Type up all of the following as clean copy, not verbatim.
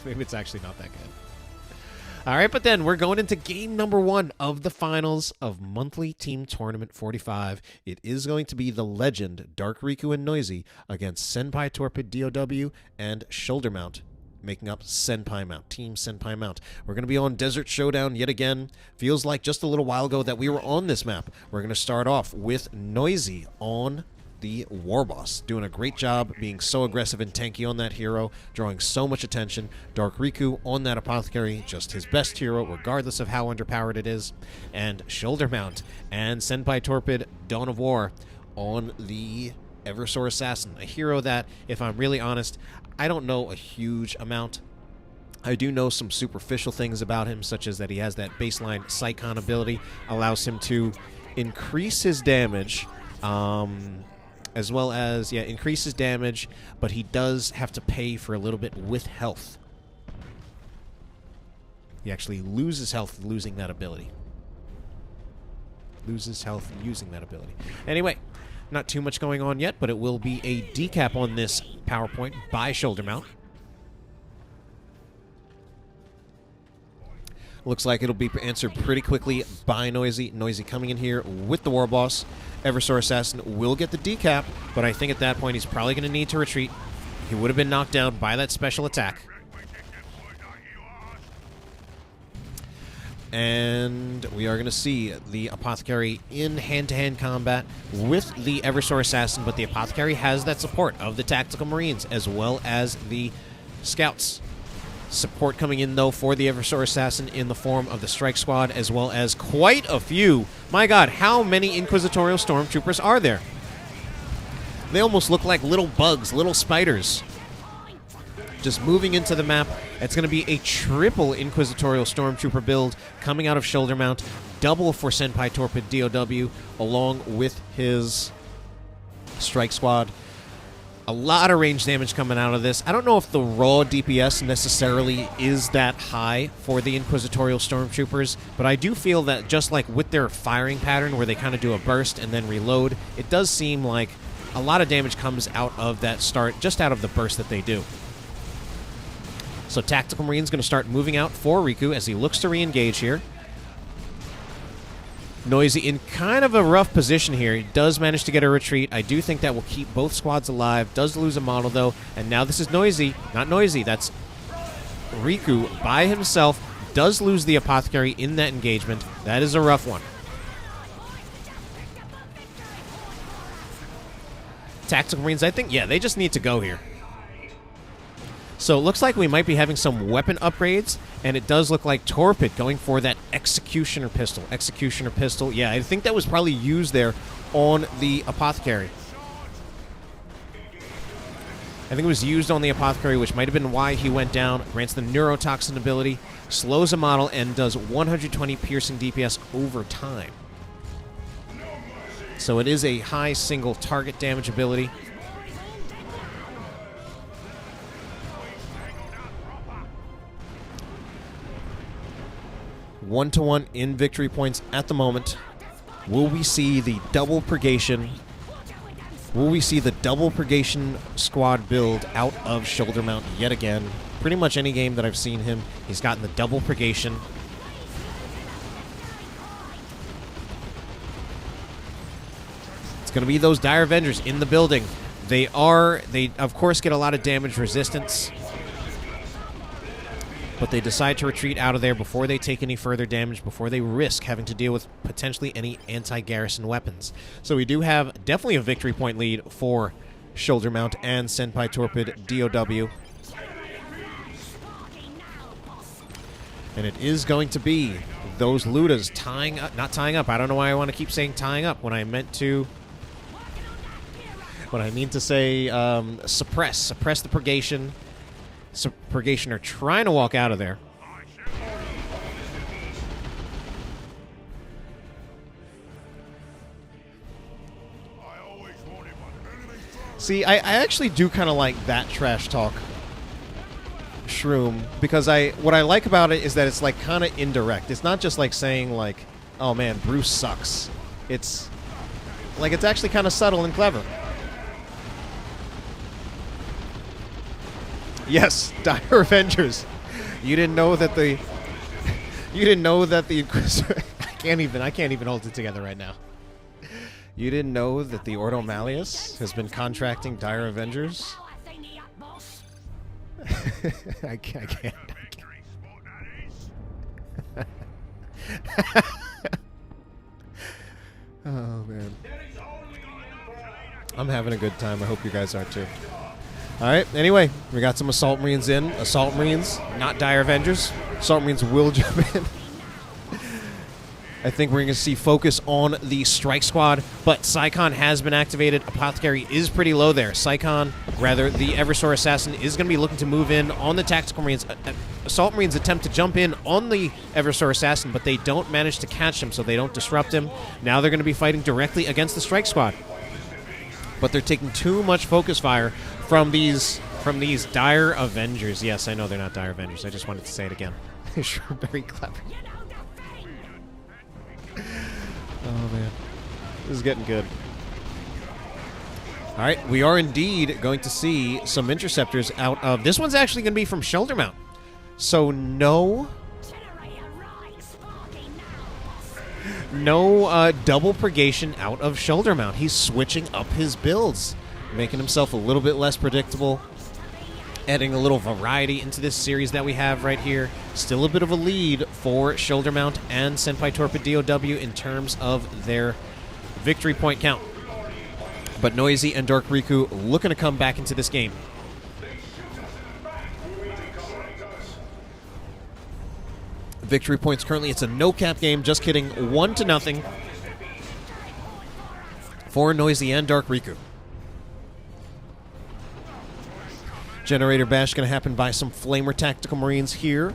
Maybe it's actually not that good. All right, but then we're going into game number 1 of the finals of Monthly Team Tournament 45. It is going to be the legend Dark Riku and Noisy against Senpai Torpid DOW and Shoulder Mount, making up Senpai Mount, Team Senpai Mount. We're going to be on Desert Showdown yet again. Feels like just a little while ago that we were on this map. We're going to start off with Noisy on the War Boss, doing a great job being so aggressive and tanky on that hero, drawing so much attention. Dark Riku on that Apothecary, just his best hero, regardless of how underpowered it is. And Shoulder Mount and Senpai Torpid, Dawn of War, on the Eversor Assassin, a hero that, if I'm really honest, I don't know a huge amount. I do know some superficial things about him, such as that he has that baseline Psychon ability, allows him to increase his damage, as well as, increases damage, but he does have to pay for a little bit with health. He actually loses health losing that ability. Loses health using that ability. Anyway, not too much going on yet, but it will be a decap on this PowerPoint by Shoulder Mount. Looks like it'll be answered pretty quickly by Noisy. Noisy coming in here with the War Boss. Eversor Assassin will get the decap, but I think at that point he's probably going to need to retreat. He would have been knocked down by that special attack. And we are going to see the Apothecary in hand-to-hand combat with the Eversor Assassin, but the Apothecary has that support of the Tactical Marines as well as the Scouts. Support coming in, though, for the Eversor Assassin in the form of the Strike Squad, as well as quite a few. My god, how many Inquisitorial Stormtroopers are there? They almost look like little bugs, little spiders. Just moving into the map. It's going to be a triple Inquisitorial Stormtrooper build coming out of Shoulder Mount. Double for Senpai Torpid DOW, along with his Strike Squad. A lot of range damage coming out of this. I don't know if the raw DPS necessarily is that high for the Inquisitorial Stormtroopers, but I do feel that just like with their firing pattern where they kind of do a burst and then reload, it does seem like a lot of damage comes out of that start, just out of the burst that they do. So Tactical Marine's going to start moving out for Riku as he looks to re-engage here. Noisy in kind of a rough position here. He does manage to get a retreat. I do think that will keep both squads alive. Does lose a model, though. And now this is Noisy. Not Noisy. That's Riku by himself. Does lose the Apothecary in that engagement. That is a rough one. Tactical Marines, I think, yeah, they just need to go here. So it looks like we might be having some weapon upgrades, and it does look like Torpid going for that Executioner Pistol. Executioner Pistol, yeah, I think that was probably used there on the Apothecary. I think it was used on the Apothecary, which might have been why he went down. Grants the Neurotoxin ability, slows a model, and does 120 piercing DPS over time. So it is a high single target damage ability. One-to-one in victory points at the moment. Will we see the double purgation? Will we see the double purgation squad build out of Shoulder Mount yet again? Pretty much any game that I've seen him, he's gotten the double purgation. It's going to be those Dire Avengers in the building. They of course get a lot of damage resistance, but they decide to retreat out of there before they take any further damage, before they risk having to deal with potentially any anti-garrison weapons. So we do have definitely a victory point lead for Shoulder Mount and Senpai Torpid DOW. And it is going to be those Ludas tying up, not tying up. I don't know why I want to keep saying tying up when I mean to say suppress the purgation. So Purgation are trying to walk out of there. See, I actually do kind of like that trash talk shroom, because what I like about it is that it's like kind of indirect. It's not just like saying like, oh man, Bruce sucks. It's like it's actually kind of subtle and clever. Yes, Dire Avengers. You didn't know that the... You didn't know that the Inquisitor... I can't even hold it together right now. You didn't know that the Ordo Malleus has been contracting Dire Avengers? I can't. Oh, man. I'm having a good time. I hope you guys are too. Alright, anyway, we got some Assault Marines in. Assault Marines, not Dire Avengers. Assault Marines will jump in. I think we're going to see focus on the Strike Squad, but Psychon has been activated. Apothecary is pretty low there. Psychon, rather, the Eversor Assassin, is going to be looking to move in on the Tactical Marines. Assault Marines attempt to jump in on the Eversor Assassin, but they don't manage to catch him, so they don't disrupt him. Now they're going to be fighting directly against the Strike Squad. But they're taking too much focus fire from these Dire Avengers. Yes, I know they're not Dire Avengers. I just wanted to say it again. They're sure very clever. Oh, man. This is getting good. All right, we are indeed going to see some interceptors out of... This one's actually going to be from Shoulder Mount. So no double purgation out of Shoulder Mount. He's switching up his builds, making himself a little bit less predictable, adding a little variety into this series that we have right here. Still a bit of a lead for Shoulder Mount and Senpai Torpid DOW in terms of their victory point count. But Noisy and Dark Riku looking to come back into this game. Victory points currently, it's a no-cap game. Just kidding. 1-0 for Noisy and Dark Riku. Generator bash going to happen by some Flamer Tactical Marines here.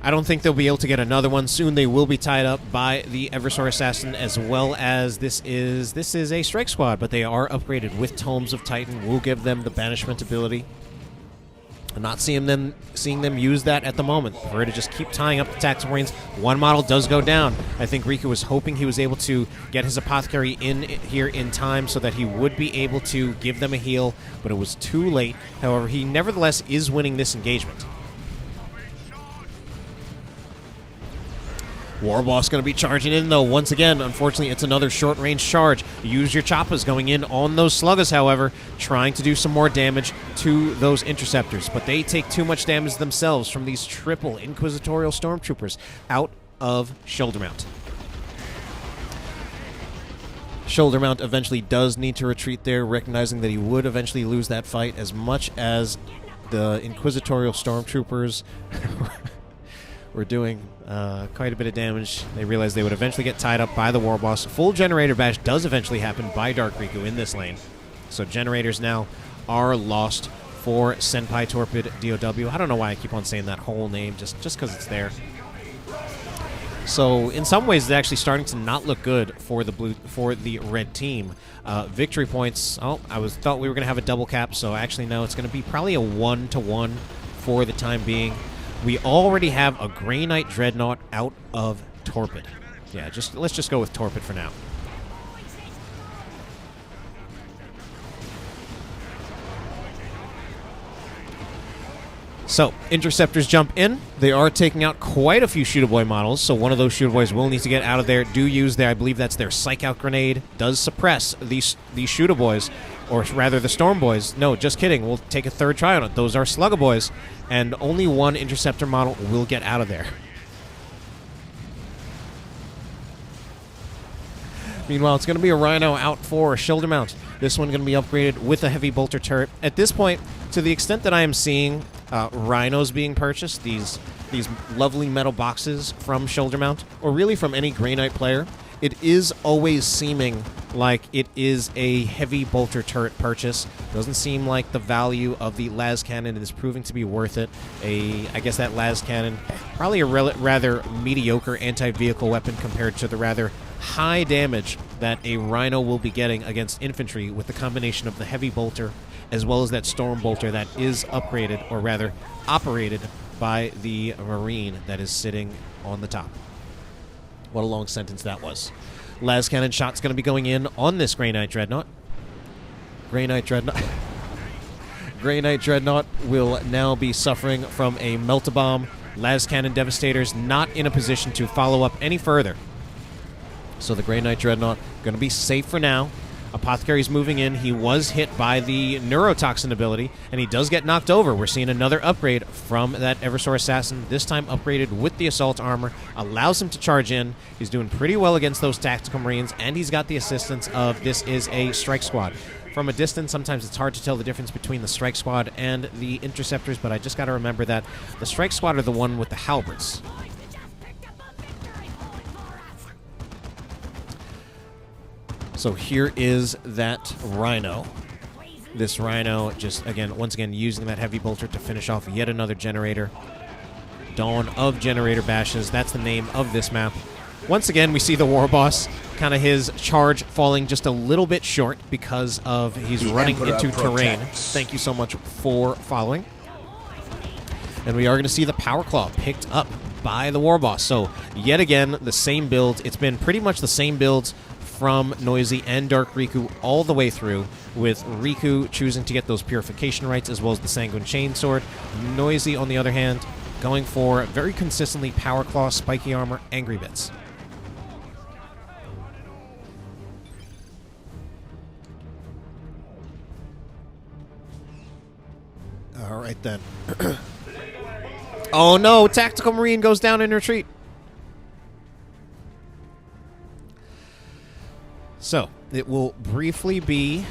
I don't think they'll be able to get another one soon. They will be tied up by the Eversor Assassin, as well as this is a Strike Squad, but they are upgraded with Tomes of Titan. Will give them the banishment ability. I'm not seeing them use that at the moment. Prefer to just keep tying up the Tactical Marines. One model does go down. I think Riku was hoping he was able to get his Apothecary in here in time so that he would be able to give them a heal, but it was too late. However, he nevertheless is winning this engagement. Warboss going to be charging in, though. Once again, unfortunately, it's another short-range charge. Use your Choppas going in on those Sluggas, however, trying to do some more damage to those Interceptors. But they take too much damage themselves from these triple Inquisitorial Stormtroopers out of Shoulder Mount. Shoulder Mount eventually does need to retreat there, recognizing that he would eventually lose that fight, as much as the Inquisitorial Stormtroopers were doing quite a bit of damage. They realized they would eventually get tied up by the Warboss. Full Generator Bash does eventually happen by Dark Riku in this lane. So Generators now are lost for Senpai Torpid DOW. I don't know why I keep on saying that whole name, just because it's there. So in some ways, it's actually starting to not look good for the red team. Victory points. Oh, thought we were going to have a double cap. So actually, no, it's going to be probably a 1-to-1 for the time being. We already have a Grey Knight Dreadnought out of Torpid. Yeah, let's just go with Torpid for now. So, Interceptors jump in. They are taking out quite a few Shooter Boy models, so one of those Shooter Boys will need to get out of there. Do use I believe that's their Psych Out Grenade. Does suppress these Shooter Boys, or rather the Storm Boys. No, just kidding. We'll take a third try on it. Those are Slugga Boys, and only one Interceptor model will get out of there. Meanwhile, it's going to be a Rhino out for a Shoulder Mount. This one going to be upgraded with a Heavy Bolter turret. At this point, to the extent that I am seeing Rhinos being purchased, these lovely metal boxes from Shoulder Mount, or really from any Grey Knight player, it is always seeming like it is a Heavy Bolter turret purchase. Doesn't seem like the value of the las cannon is proving to be worth it. I guess that las cannon, probably a rather mediocre anti-vehicle weapon compared to the rather high damage that a Rhino will be getting against infantry with the combination of the Heavy Bolter as well as that Storm Bolter that is upgraded, or rather operated by the Marine that is sitting on the top. What a long sentence that was. Las Cannon shot's going to be going in on this Grey Knight Dreadnought. Grey Knight Dreadnought. Grey Knight Dreadnought will now be suffering from a Melt-A-Bomb. Las Cannon Devastator's not in a position to follow up any further. So the Grey Knight Dreadnought going to be safe for now. Apothecary's moving in. He was hit by the Neurotoxin ability, and he does get knocked over. We're seeing another upgrade from that Eversor Assassin, this time upgraded with the Assault Armor. Allows him to charge in. He's doing pretty well against those Tactical Marines, and he's got the assistance of this is a Strike Squad. From a distance, sometimes it's hard to tell the difference between the Strike Squad and the Interceptors, but I just got to remember that the Strike Squad are the one with the halberds. So here is that Rhino. This Rhino just, once again, using that Heavy Bolter to finish off yet another Generator. Dawn of Generator Bashes. That's the name of this map. Once again, we see the War Boss, kind of his charge falling just a little bit short because of he's running into terrain. Thank you so much for following. And we are going to see the Power Claw picked up by the War Boss. So, yet again, the same build. It's been pretty much the same builds from Noisy and Dark Riku all the way through, with Riku choosing to get those Purification Rights as well as the Sanguine Chainsword. Noisy, on the other hand, going for very consistently Power Claw, Spiky Armor, Angry Bits. All right, then. Oh, no. Tactical Marine goes down in retreat. So, it will briefly be...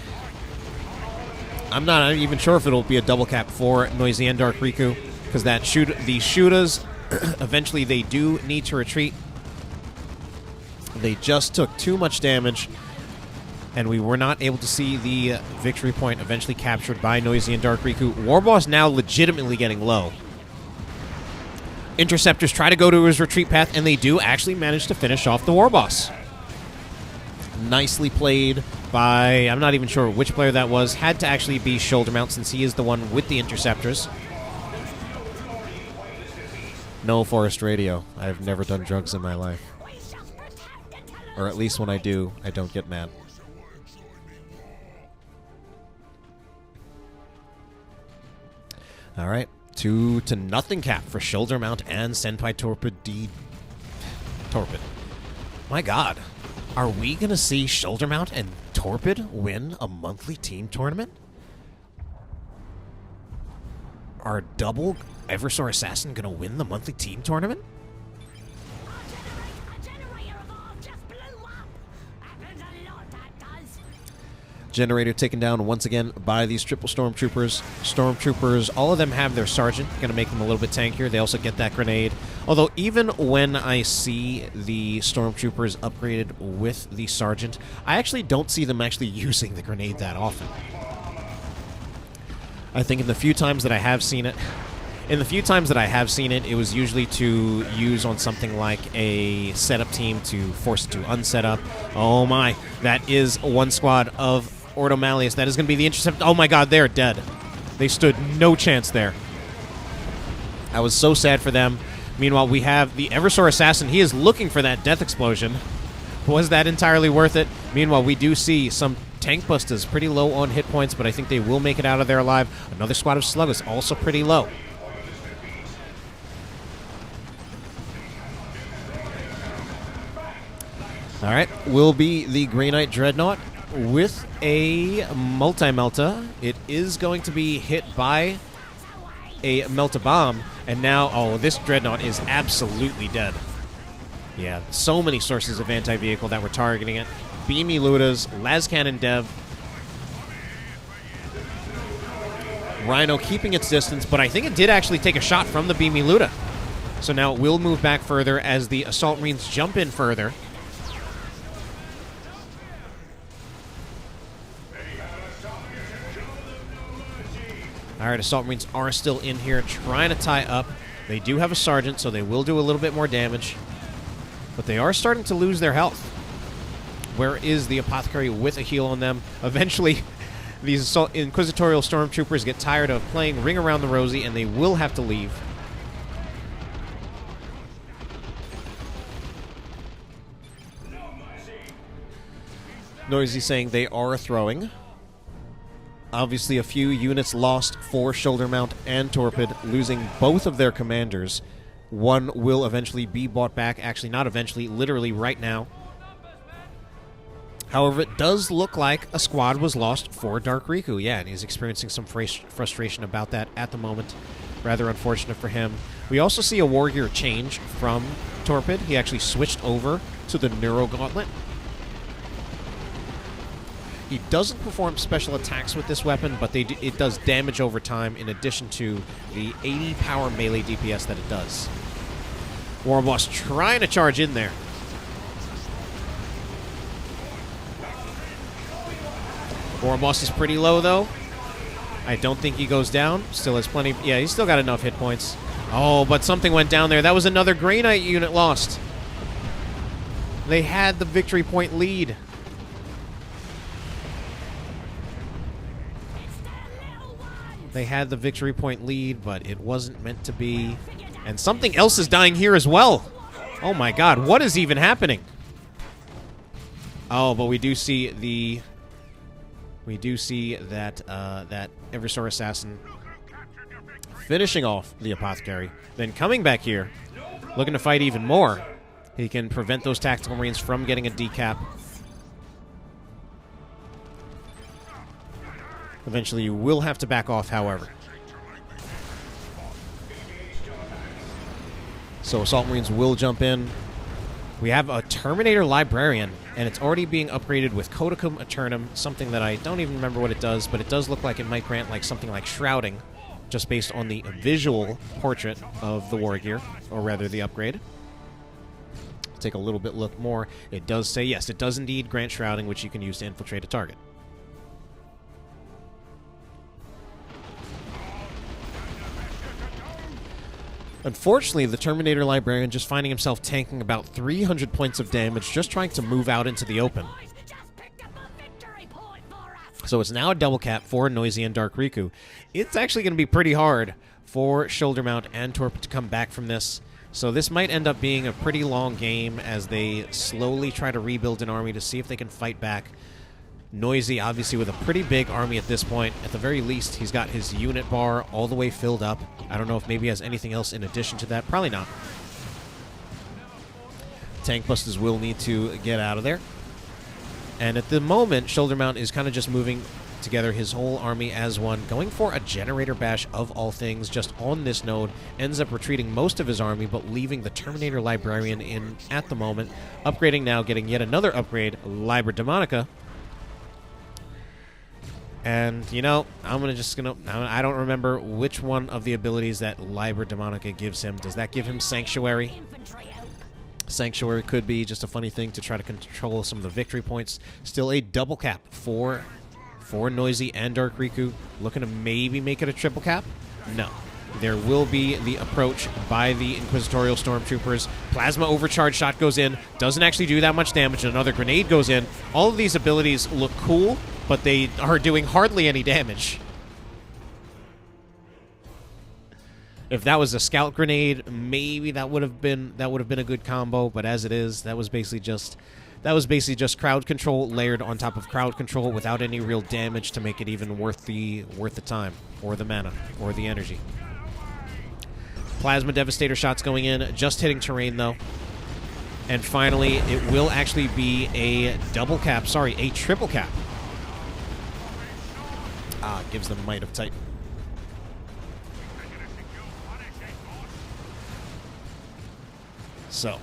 I'm not even sure if it'll be a double cap for Noisy and Dark Riku, because the Shudas, eventually they do need to retreat. They just took too much damage, and we were not able to see the victory point eventually captured by Noisy and Dark Riku. Warboss now legitimately getting low. Interceptors try to go to his retreat path, and they do actually manage to finish off the Warboss. Nicely played by, I'm not even sure which player that was. Had to actually be Shoulder Mount since he is the one with the Interceptors. No Forest Radio. I've never done drugs in my life. Or at least when I do, I don't get mad. Alright, 2-0 cap for Shoulder Mount and Senpai Torpid Torpid. My god. Are we going to see Shoulder Mount and Torpid win a monthly team tournament? Are double Eversor Assassin going to win the monthly team tournament? Generator taken down once again by these triple Stormtroopers. Stormtroopers, all of them have their Sergeant, going to make them a little bit tankier. They also get that grenade. Although, even when I see the Stormtroopers upgraded with the Sergeant, I actually don't see them actually using the grenade that often. I think in the few times that I have seen it, it was usually to use on something like a setup team to force it to unset up. Oh my, that is one squad of Ordo Malleus. That is going to be the Intercept. Oh my god, they're dead. They stood no chance there. I was so sad for them. Meanwhile, we have the Eversor Assassin. He is looking for that death explosion. Was that entirely worth it? Meanwhile, we do see some Tank Busters pretty low on hit points, but I think they will make it out of there alive. Another squad of Sluggers also pretty low. Alright, will be the Grey Knight Dreadnought with a Multi-Melta. It is going to be hit by a Melt-A-Bomb, and now, oh, this Dreadnought is absolutely dead. Yeah, so many sources of anti-vehicle that were targeting it. Beamy Ludas, Las Cannon Dev. Rhino keeping its distance, but I think it did actually take a shot from the Beamy Luda. So now it will move back further as the Assault Marines jump in further. Alright, Assault Marines are still in here trying to tie up. They do have a Sergeant, so they will do a little bit more damage. But they are starting to lose their health. Where is the Apothecary with a heal on them? Eventually, these Inquisitorial Stormtroopers get tired of playing Ring Around the Rosie, and they will have to leave. Noisy saying they are throwing. Obviously, a few units lost for Shoulder Mount and Torpid, losing both of their commanders. One will eventually be bought back. Actually, not eventually, literally right now. However, it does look like a squad was lost for Dark Riku. Yeah, and he's experiencing some frustration about that at the moment. Rather unfortunate for him. We also see a Warrior change from Torpid. He actually switched over to the Neuro Gauntlet. He doesn't perform special attacks with this weapon, but it does damage over time in addition to the 80 power melee DPS that it does. War Boss trying to charge in there. War Boss is pretty low, though. I don't think he goes down. Still has plenty. Yeah, he's still got enough hit points. Oh, but something went down there. That was another Grey Knight unit lost. They had the victory point lead. They had the victory point lead, but it wasn't meant to be. And something else is dying here as well. Oh my god, what is even happening? Oh, but we do see the... We do see that that Eversor Assassin finishing off the Apothecary, then coming back here, looking to fight even more. He can prevent those Tactical Marines from getting a decap. Eventually, you will have to back off, however. So Assault Marines will jump in. We have a Terminator Librarian, and it's already being upgraded with Codicum Eternum, something that I don't even remember what it does, but it does look like it might grant like something like Shrouding, just based on the visual portrait of the war gear, or rather the upgrade. Take a little bit look more. It does say, yes, it does indeed grant Shrouding, which you can use to infiltrate a target. Unfortunately, the Terminator Librarian just finding himself tanking about 300 points of damage just trying to move out into the open. So it's now a double cap for Noisy and Dark Riku. It's actually going to be pretty hard for Shoulder Mount and Torpid to come back from this. So this might end up being a pretty long game as they slowly try to rebuild an army to see if they can fight back. Noisy, obviously, with a pretty big army at this point. At the very least, he's got his unit bar all the way filled up. I don't know if maybe he has anything else in addition to that. Probably not. Tank Busters will need to get out of there. And at the moment, Shoulder Mount is kind of just moving together his whole army as one, going for a Generator Bash of all things just on this node. Ends up retreating most of his army, but leaving the Terminator Librarian in at the moment. Upgrading now, getting yet another upgrade, Liber Demonica. And, you know, I don't remember which one of the abilities that Liber Demonica gives him. Does that give him Sanctuary? Sanctuary could be just a funny thing to try to control some of the victory points. Still a double cap for Noisy and Dark Riku. Looking to maybe make it a triple cap? No. There will be the approach by the Inquisitorial Stormtroopers. Plasma Overcharge shot goes in. Doesn't actually do that much damage. Another grenade goes in. All of these abilities look cool, but they are doing hardly any damage. If that was a scout grenade, maybe that would have been a good combo, but as it is, that was basically just crowd control layered on top of crowd control without any real damage to make it even worth the time or the mana or the energy. Plasma Devastator shots going in, just hitting terrain though. And finally, it will actually be a triple cap. Gives them Might of Titan. So,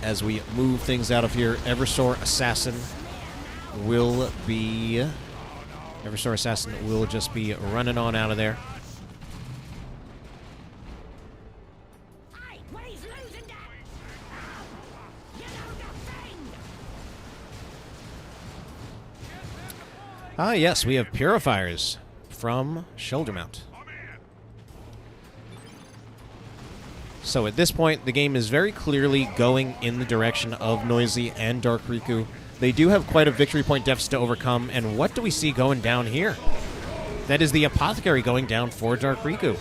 as we move things out of here, Eversor Assassin will just be running on out of there. Yes, we have Purifiers from Shoulder Mount. So at this point, the game is very clearly going in the direction of Noisy and Dark Riku. They do have quite a victory point deficit to overcome, and what do we see going down here? That is the Apothecary going down for Dark Riku.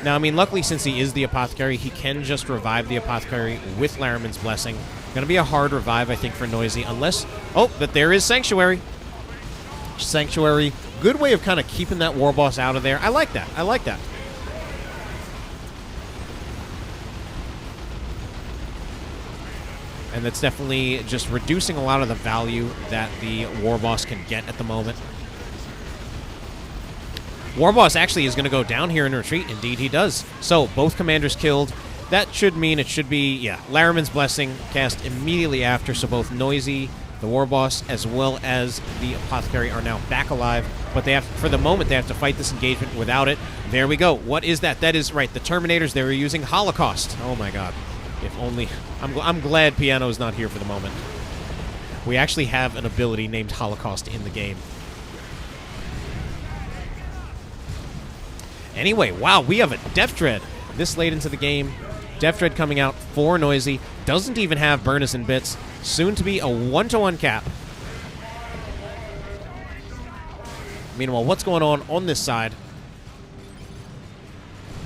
Now, I mean, luckily, since he is the Apothecary, he can just revive the Apothecary with Lariman's Blessing. Going to be a hard revive, I think, for Noisy, unless... Oh, but there is Sanctuary. Sanctuary. Good way of kind of keeping that war boss out of there. I like that. I like that. And that's definitely just reducing a lot of the value that the war boss can get at the moment. War boss actually is going to go down here in retreat. Indeed, he does. So, both commanders killed. That should mean it should be, yeah, Laraman's Blessing cast immediately after, so both Noisy, the war boss, as well as the Apothecary are now back alive. But they have, for the moment, they have to fight this engagement without it. There we go. What is that? That is, right, the Terminators, they were using Holocaust. Oh my god. If only... I'm glad Piano's not here for the moment. We actually have an ability named Holocaust in the game. Anyway, wow, we have a Death Dread this late into the game. Death Dread coming out for Noisy. Doesn't even have Burnus and Bits. Soon to be a 1-to-1 cap. Meanwhile, what's going on this side?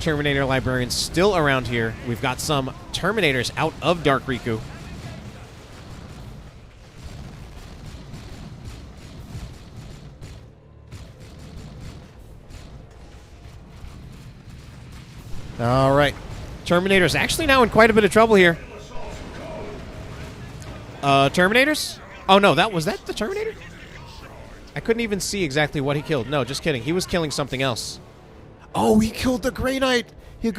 Terminator Librarian still around here. We've got some Terminators out of Dark Riku. All right. Terminator's actually now in quite a bit of trouble here. Terminators? Oh, no, was that the Terminator? I couldn't even see exactly what he killed. No, just kidding. He was killing something else. Oh, he killed the Grey Knight. He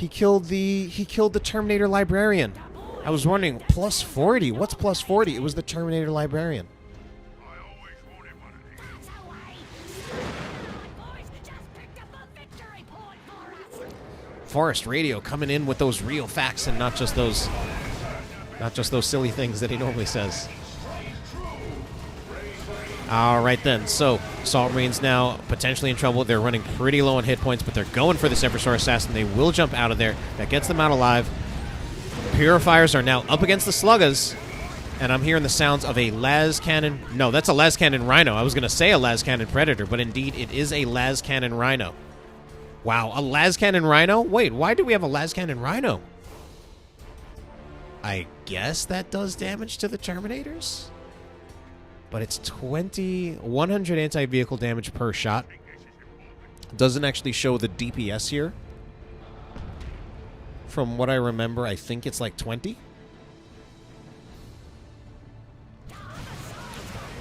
killed the Terminator Librarian. I was wondering, plus 40. What's plus 40? It was the Terminator Librarian. Forest Radio coming in with those real facts and not just those silly things that he normally says. All right, then. So, Salt Marines now potentially in trouble. They're running pretty low on hit points, but they're going for this Eversor Assassin. They will jump out of there. That gets them out alive. Purifiers are now up against the Sluggas, and I'm hearing the sounds of a Las Cannon. No, that's a Las Cannon Rhino. I was going to say a Las Cannon Predator, but indeed it is a Las Cannon Rhino. Wow, a Las Cannon Rhino? Wait, why do we have a Las Cannon Rhino? I guess that does damage to the Terminators? But it's 100 anti-vehicle damage per shot. Doesn't actually show the DPS here. From what I remember, I think it's like 20.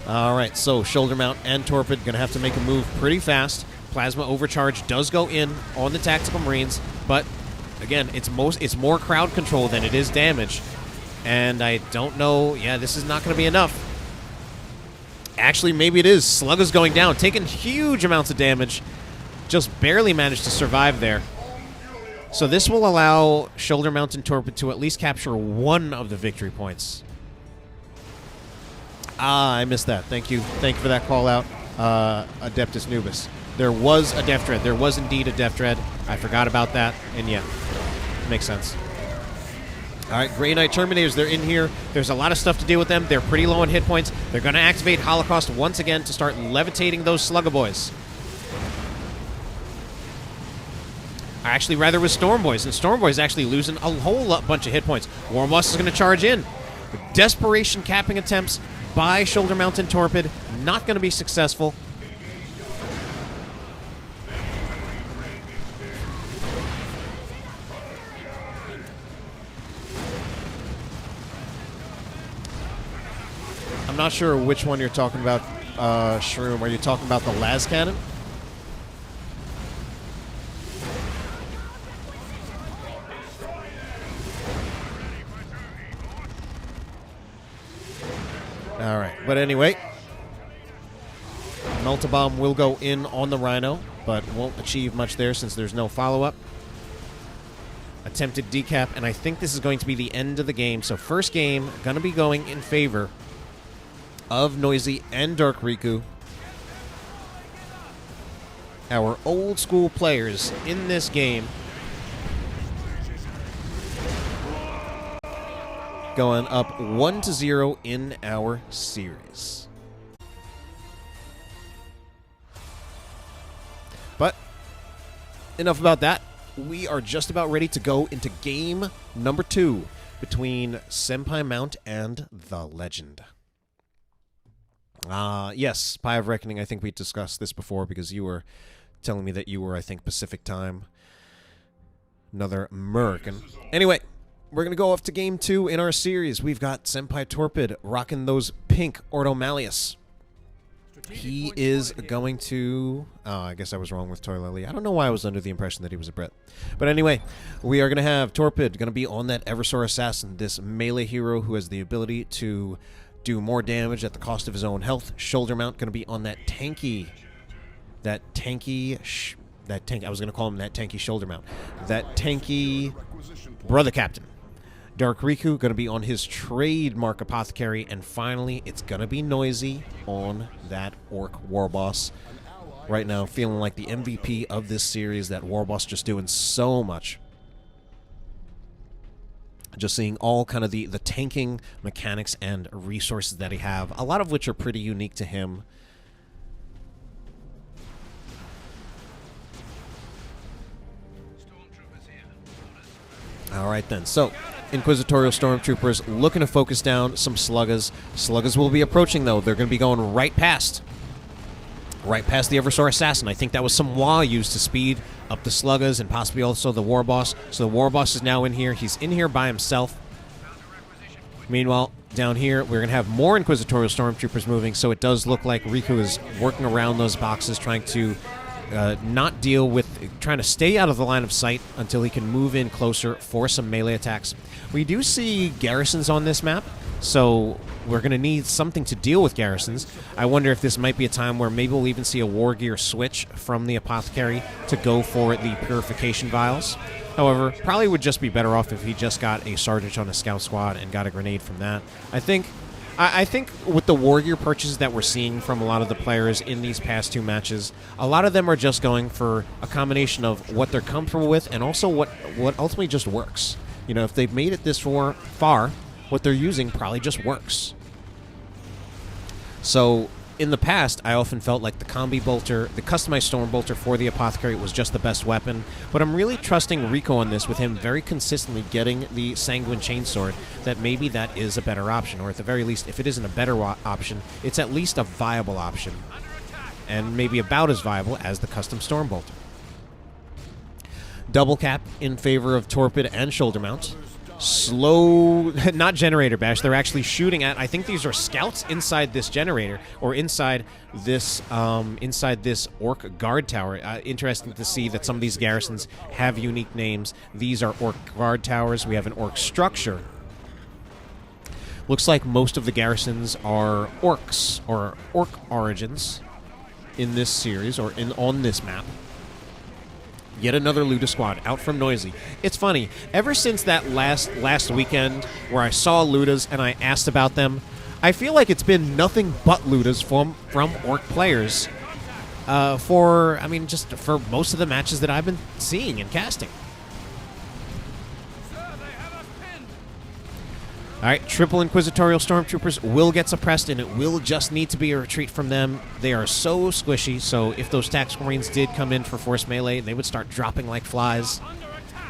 Alright, so Shoulder Mount and Torpid going to have to make a move pretty fast. Plasma Overcharge does go in on the Tactical Marines, but again, it's more crowd control than it is damage. And I don't know, yeah, this is not going to be enough. Actually, maybe it is. Slugga's going down, taking huge amounts of damage. Just barely managed to survive there. So this will allow Shoulder Mount and Torpid to at least capture one of the victory points. Ah, I missed that. Thank you. Thank you for that call out, Adeptus Nubis. There was a Death Dread. There was indeed a Death Dread. I forgot about that, and yeah, makes sense. All right, Grey Knight Terminators, they're in here. There's a lot of stuff to deal with them. They're pretty low on hit points. They're going to activate Holocaust once again to start levitating those Slugga Boys. Actually, rather with Storm Boys, and Storm Boys actually losing a whole bunch of hit points. War Boss is going to charge in. Desperation capping attempts by Shoulder Mount and Torpid. Not going to be successful. I'm not sure which one you're talking about, Shroom. Are you talking about the Las Cannon? Alright, but anyway, Melta-Bomb will go in on the Rhino, but won't achieve much there since there's no follow-up. Attempted decap, and I think this is going to be the end of the game. So first game, going to be going in favor of Noisy and Dark Riku. Our old school players in this game going up 1-0 in our series. But enough about that. We are just about ready to go into game number 2 between Senpai Mount and the Legend. Yes, Pie of Reckoning. I think we discussed this before because you were telling me that you were, I think, Pacific time. Another American. Anyway, we're going to go off to game 2 in our series. We've got Senpai Torpid rocking those pink Ordo Malleus. He is going to... Oh, I guess I was wrong with Toy Lily. I don't know why I was under the impression that he was a Brit. But anyway, we are going to have Torpid going to be on that Eversor Assassin, this melee hero who has the ability to do more damage at the cost of his own health. Shoulder mount going to be on that tanky... I was going to call him that tanky shoulder mount. That tanky brother captain. Dark Riku going to be on his trademark apothecary, and finally it's going to be Noisy on that orc war boss. Right now, feeling like the MVP of this series, that war boss just doing so much. Just seeing all kind of the tanking mechanics and resources that he have, a lot of which are pretty unique to him. All right then, so Inquisitorial Stormtroopers looking to focus down some Sluggas. Sluggas will be approaching, though. They're going to be going right past the Eversor Assassin. I think that was some Wah used to speed up the Sluggas and possibly also the War Boss. So the War Boss is now in here. He's in here by himself. Meanwhile, down here, we're going to have more Inquisitorial Stormtroopers moving, so it does look like Riku is working around those boxes, trying to not deal with, trying to stay out of the line of sight until he can move in closer for some melee attacks. We do see garrisons on this map, so we're going to need something to deal with garrisons. I wonder if this might be a time where maybe we'll even see a war gear switch from the apothecary to go for the purification vials. However, probably would just be better off if he just got a sergeant on a scout squad and got a grenade from that. I think with the war gear purchases that we're seeing from a lot of the players in these past 2 matches, a lot of them are just going for a combination of what they're comfortable with and also what ultimately just works. You know, if they've made it this far, what they're using probably just works. So in the past, I often felt like the combi bolter, the customized storm bolter for the apothecary was just the best weapon, but I'm really trusting Riku on this with him very consistently getting the Sanguine Chainsword, that maybe that is a better option, or at the very least, if it isn't a better option, it's at least a viable option, and maybe about as viable as the custom storm bolter. Double cap in favor of Torpid and shoulder mount. Slow, not generator bash, they're actually shooting at, I think these are scouts inside this generator, or inside this orc guard tower. Interesting to see that some of these garrisons have unique names. These are orc guard towers. We have an orc structure. Looks like most of the garrisons are orcs, or orc origins in this series, or on this map. Yet another Luda squad out from Noisy. It's funny, ever since that last weekend where I saw Ludas and I asked about them, I feel like it's been nothing but Ludas from orc players just for most of the matches that I've been seeing and casting. Alright, triple Inquisitorial Stormtroopers will get suppressed, and it will just need to be a retreat from them. They are so squishy, so if those Tactical Marines did come in for force melee, they would start dropping like flies.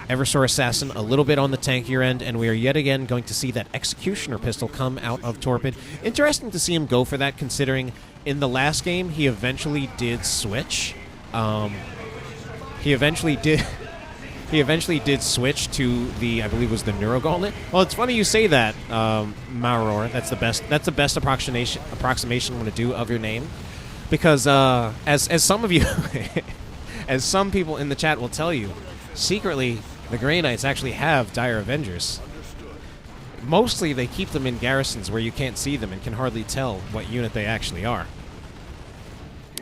Eversor Assassin a little bit on the tankier end, and we are yet again going to see that Executioner pistol come out of Torpid. Interesting to see him go for that, considering in the last game he eventually did switch. He eventually did switch to the, I believe it was the Neuro Gauntlet. Well, it's funny you say that, Maror. That's the best approximation I'm going to do of your name, because as some of you, as some people in the chat will tell you, secretly the Grey Knights actually have Dire Avengers. Mostly they keep them in garrisons where you can't see them and can hardly tell what unit they actually are.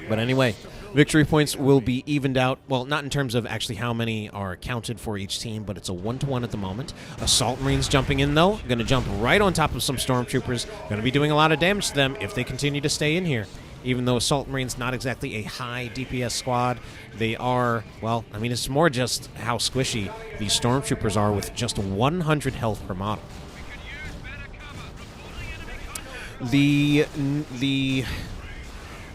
But anyway, victory points will be evened out. Well, not in terms of actually how many are counted for each team, but it's a 1-to-1 at the moment. Assault Marines jumping in, though. Going to jump right on top of some Stormtroopers. Going to be doing a lot of damage to them if they continue to stay in here. Even though Assault Marines not exactly a high DPS squad, they are, well, I mean, it's more just how squishy these Stormtroopers are with just 100 health per model. The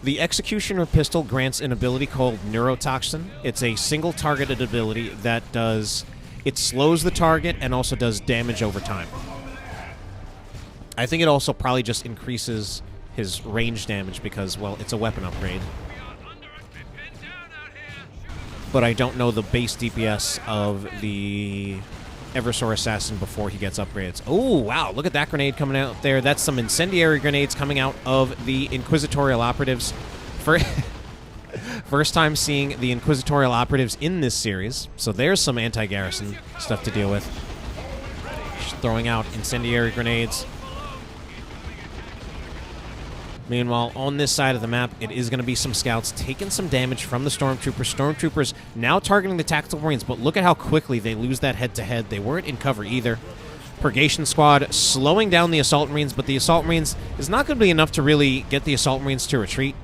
Executioner pistol grants an ability called Neurotoxin. It's a single targeted ability that it slows the target and also does damage over time. I think it also probably just increases his range damage because, well, it's a weapon upgrade. But I don't know the base DPS of the Eversor Assassin before he gets upgrades. Oh, wow, look at that grenade coming out there. That's some incendiary grenades coming out of the Inquisitorial Operatives. First time seeing the Inquisitorial Operatives in this series, so there's some anti-garrison stuff to deal with. Just throwing out incendiary grenades. Meanwhile, on this side of the map, it is going to be some scouts taking some damage from the Stormtroopers. Stormtroopers now targeting the Tactical Marines, but look at how quickly they lose that head-to-head. They weren't in cover either. Purgation Squad slowing down the Assault Marines, but the Assault Marines is not going to be enough to really get the Assault Marines to retreat.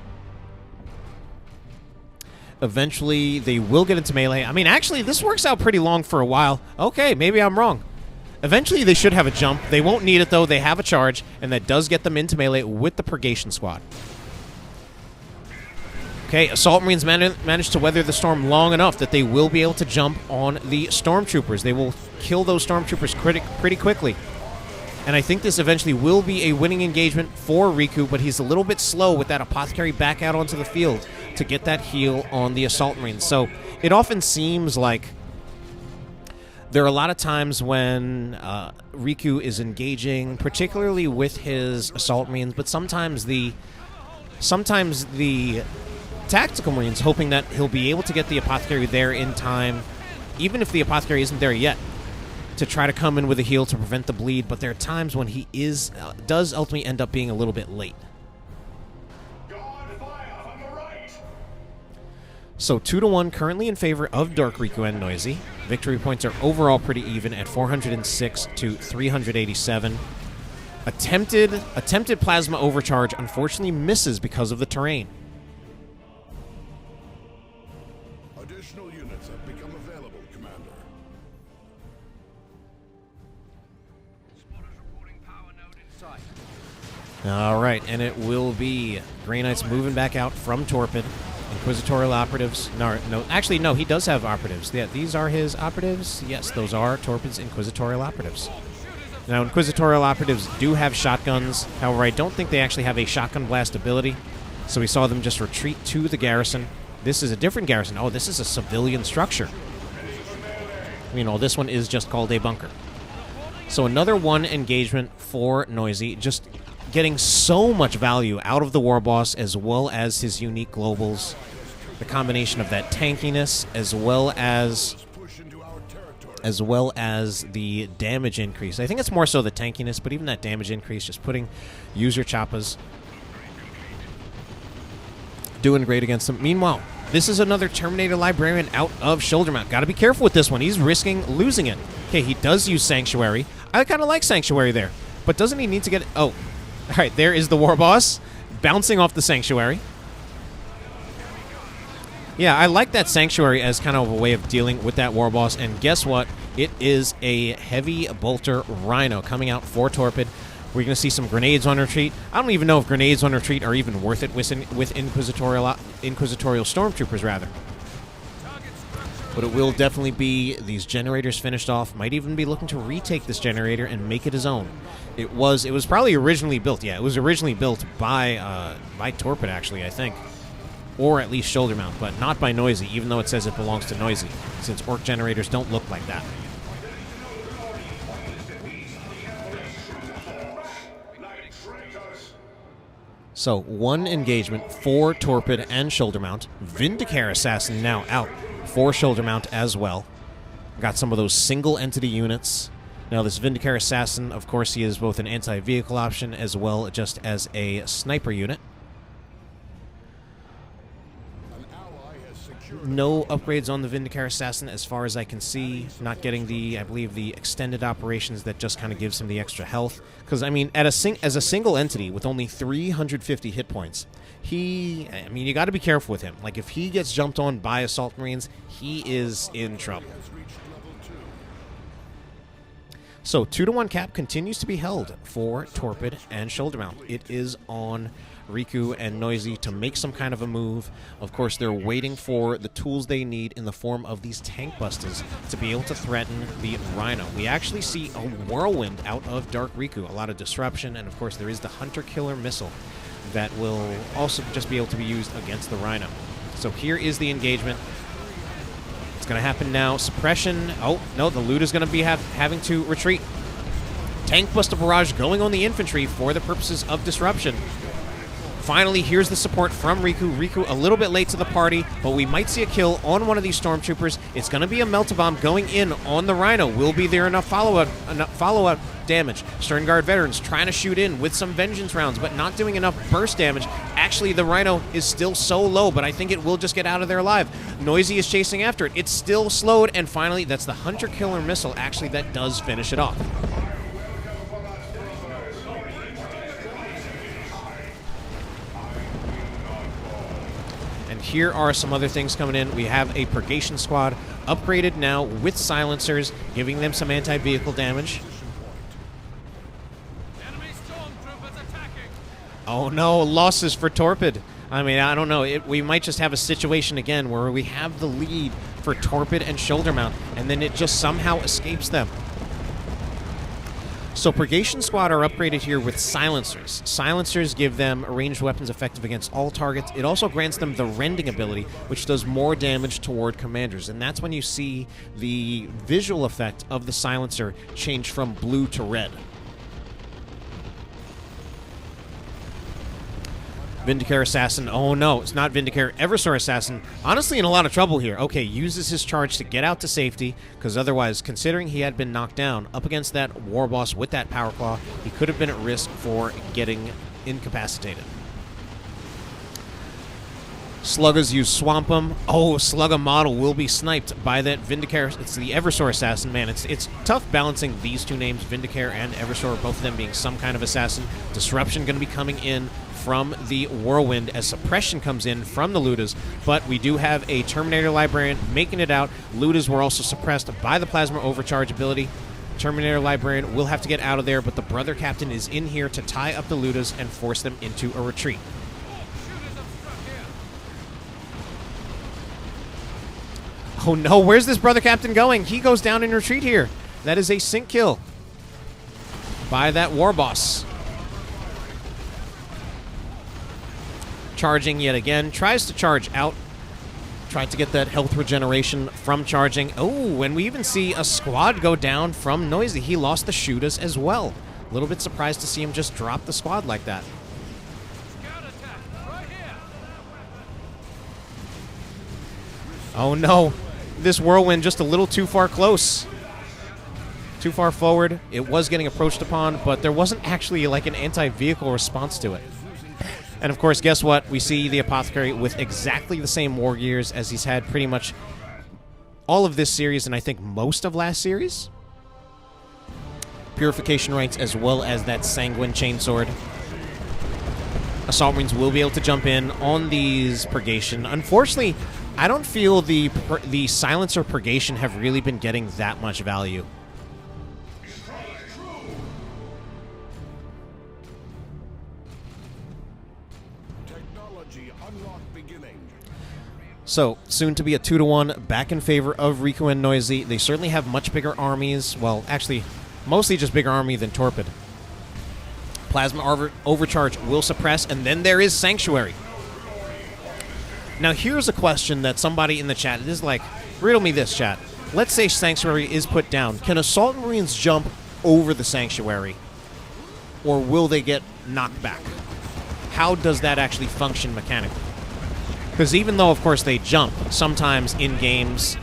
Eventually, they will get into melee. I mean, actually, this works out pretty long for a while. Okay, maybe I'm wrong. Eventually, they should have a jump. They won't need it, though. They have a charge, and that does get them into melee with the Purgation Squad. Okay, Assault Marines managed to weather the storm long enough that they will be able to jump on the Stormtroopers. They will kill those Stormtroopers pretty quickly. And I think this eventually will be a winning engagement for Riku, but he's a little bit slow with that Apothecary back out onto the field to get that heal on the Assault Marines. So it often seems like there are a lot of times when Riku is engaging, particularly with his Assault Marines, but sometimes the Tactical Marines hoping that he'll be able to get the Apothecary there in time, even if the Apothecary isn't there yet, to try to come in with a heal to prevent the bleed, but there are times when he does ultimately end up being a little bit late. So 2-1 currently in favor of Dark Riku and Noisy. Victory points are overall pretty even at 406 to 387. Attempted plasma overcharge unfortunately misses because of the terrain. Additional units have become available, Commander. All right, and it will be Grey Knights moving back out from Torpid. Inquisitorial Operatives. No, actually, no, he does have Operatives. Yeah, these are his Operatives. Yes, those are Torpid's Inquisitorial Operatives. Now, Inquisitorial Operatives do have shotguns. However, I don't think they actually have a shotgun blast ability. So we saw them just retreat to the garrison. This is a different garrison. Oh, this is a civilian structure. You know, this one is just called a bunker. So another one engagement for Noisy. Just getting so much value out of the War Boss as well as his unique globals. The combination of that tankiness as well as the damage increase. I think it's more so the tankiness, but even that damage increase, just putting user choppas. Doing great against them. Meanwhile, this is another Terminator Librarian out of shoulder mount. Got to be careful with this one. He's risking losing it. Okay, he does use Sanctuary. I kind of like Sanctuary there. But doesn't he need to get... Oh, all right, there is the War Boss bouncing off the Sanctuary. Yeah, I like that Sanctuary as kind of a way of dealing with that War Boss. And guess what? It is a heavy bolter Rhino coming out for Torpid. We're going to see some grenades on retreat. I don't even know if grenades on retreat are even worth it with Inquisitorial Stormtroopers, rather. But it will definitely be these generators finished off. Might even be looking to retake this generator and make it his own. It was probably originally built. Yeah, it was originally built by Torpid, actually, I think. Or at least shoulder mount, but not by Noisy, even though it says it belongs to Noisy, since Orc generators don't look like that. So, one engagement for Torpid and shoulder mount. Vindicare Assassin now out for shoulder mount as well. Got some of those single entity units. Now, this Vindicare Assassin, of course, he is both an anti-vehicle option as well just as a sniper unit. No upgrades on the Vindicare Assassin as far as I can see. Not getting I believe, the extended operations that just kind of gives him the extra health. Because, I mean, as a single entity with only 350 hit points, you got to be careful with him. Like, if he gets jumped on by Assault Marines, he is in trouble. So, 2-1 cap continues to be held for Torpid and shoulder mount. It is on Riku and Noisy to make some kind of a move. Of course, they're waiting for the tools they need in the form of these tank busters to be able to threaten the Rhino. We actually see a whirlwind out of Dark Riku, a lot of disruption, and of course there is the Hunter Killer missile that will also just be able to be used against the Rhino. So here is the engagement. It's going to happen now. Suppression. Oh, no, the loot is going to be having to retreat. Tank Buster Barrage going on the infantry for the purposes of disruption. Finally, here's the support from Riku. Riku a little bit late to the party, but we might see a kill on one of these stormtroopers. It's going to be a Melt-A-Bomb going in on the Rhino. Will be there enough follow-up damage. Stern Guard veterans trying to shoot in with some Vengeance rounds, but not doing enough burst damage. Actually, the Rhino is still so low, but I think it will just get out of there alive. Noisy is chasing after it. It's still slowed, and finally, that's the Hunter Killer Missile, actually, that does finish it off. And here are some other things coming in. We have a Purgation Squad upgraded now with silencers, giving them some anti-vehicle damage. Enemy stormtroopers attacking. Oh no, losses for Torpid. I mean, I don't know. We might just have a situation again where we have the lead for Torpid and Shoulder Mount, and then it just somehow escapes them. So Purgation Squad are upgraded here with silencers. Silencers give them ranged weapons effective against all targets. It also grants them the rending ability, which does more damage toward commanders. And that's when you see the visual effect of the silencer change from blue to red. Vindicare Assassin. Oh no, it's not Vindicare. Eversor Assassin. Honestly in a lot of trouble here. Okay, uses his charge to get out to safety, because otherwise, considering he had been knocked down up against that War Boss with that Power Claw, he could have been at risk for getting incapacitated. Sluggers use Swamp 'em. Oh, Slugga model will be sniped by that Vindicare. It's the Eversor Assassin. Man, it's tough balancing these two names, Vindicare and Eversor, both of them being some kind of assassin. Disruption going to be coming in from the Whirlwind as suppression comes in from the Ludas, but we do have a Terminator Librarian making it out. Ludas were also suppressed by the Plasma Overcharge ability. Terminator Librarian will have to get out of there, but the Brother Captain is in here to tie up the Ludas and force them into a retreat. Oh no, where's this Brother Captain going? He goes down in retreat here. That is a sync kill by that War Boss. Charging yet again, tries to charge out, tried to get that health regeneration from charging. Oh, and we even see a squad go down from Noisy. He lost the shooters as well. A little bit surprised to see him just drop the squad like that. Oh no, this Whirlwind just a little too far close. Too far forward. It was getting approached upon, but there wasn't actually like an anti-vehicle response to it. And of course, guess what? We see the Apothecary with exactly the same war gears as he's had pretty much all of this series, and I think most of last series. Purification ranks as well as that Sanguine Chainsword. Assault Marines will be able to jump in on these Purgation. Unfortunately, I don't feel the Silencer Purgation have really been getting that much value. So, soon to be a 2-to-1 back in favor of Riku and Noisy. They certainly have much bigger armies. Well, actually, mostly just bigger army than Torpid. Plasma Overcharge will suppress, and then there is Sanctuary. Now, here's a question that somebody in the chat is like, riddle me this, chat. Let's say Sanctuary is put down. Can Assault Marines jump over the Sanctuary? Or will they get knocked back? How does that actually function mechanically? Because even though, of course, they jump, sometimes in games,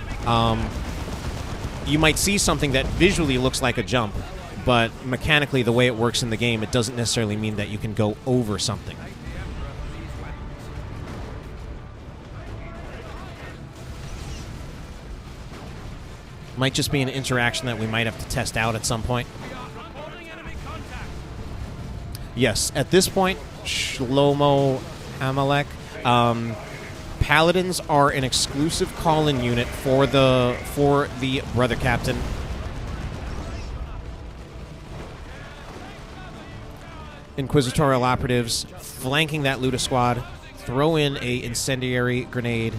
you might see something that visually looks like a jump, but mechanically, the way it works in the game, it doesn't necessarily mean that you can go over something. Might just be an interaction that we might have to test out at some point. Yes, at this point, Shlomo Amalek, Paladins are an exclusive call-in unit for the Brother Captain. Inquisitorial Operatives flanking that Luda squad, throw in a incendiary grenade,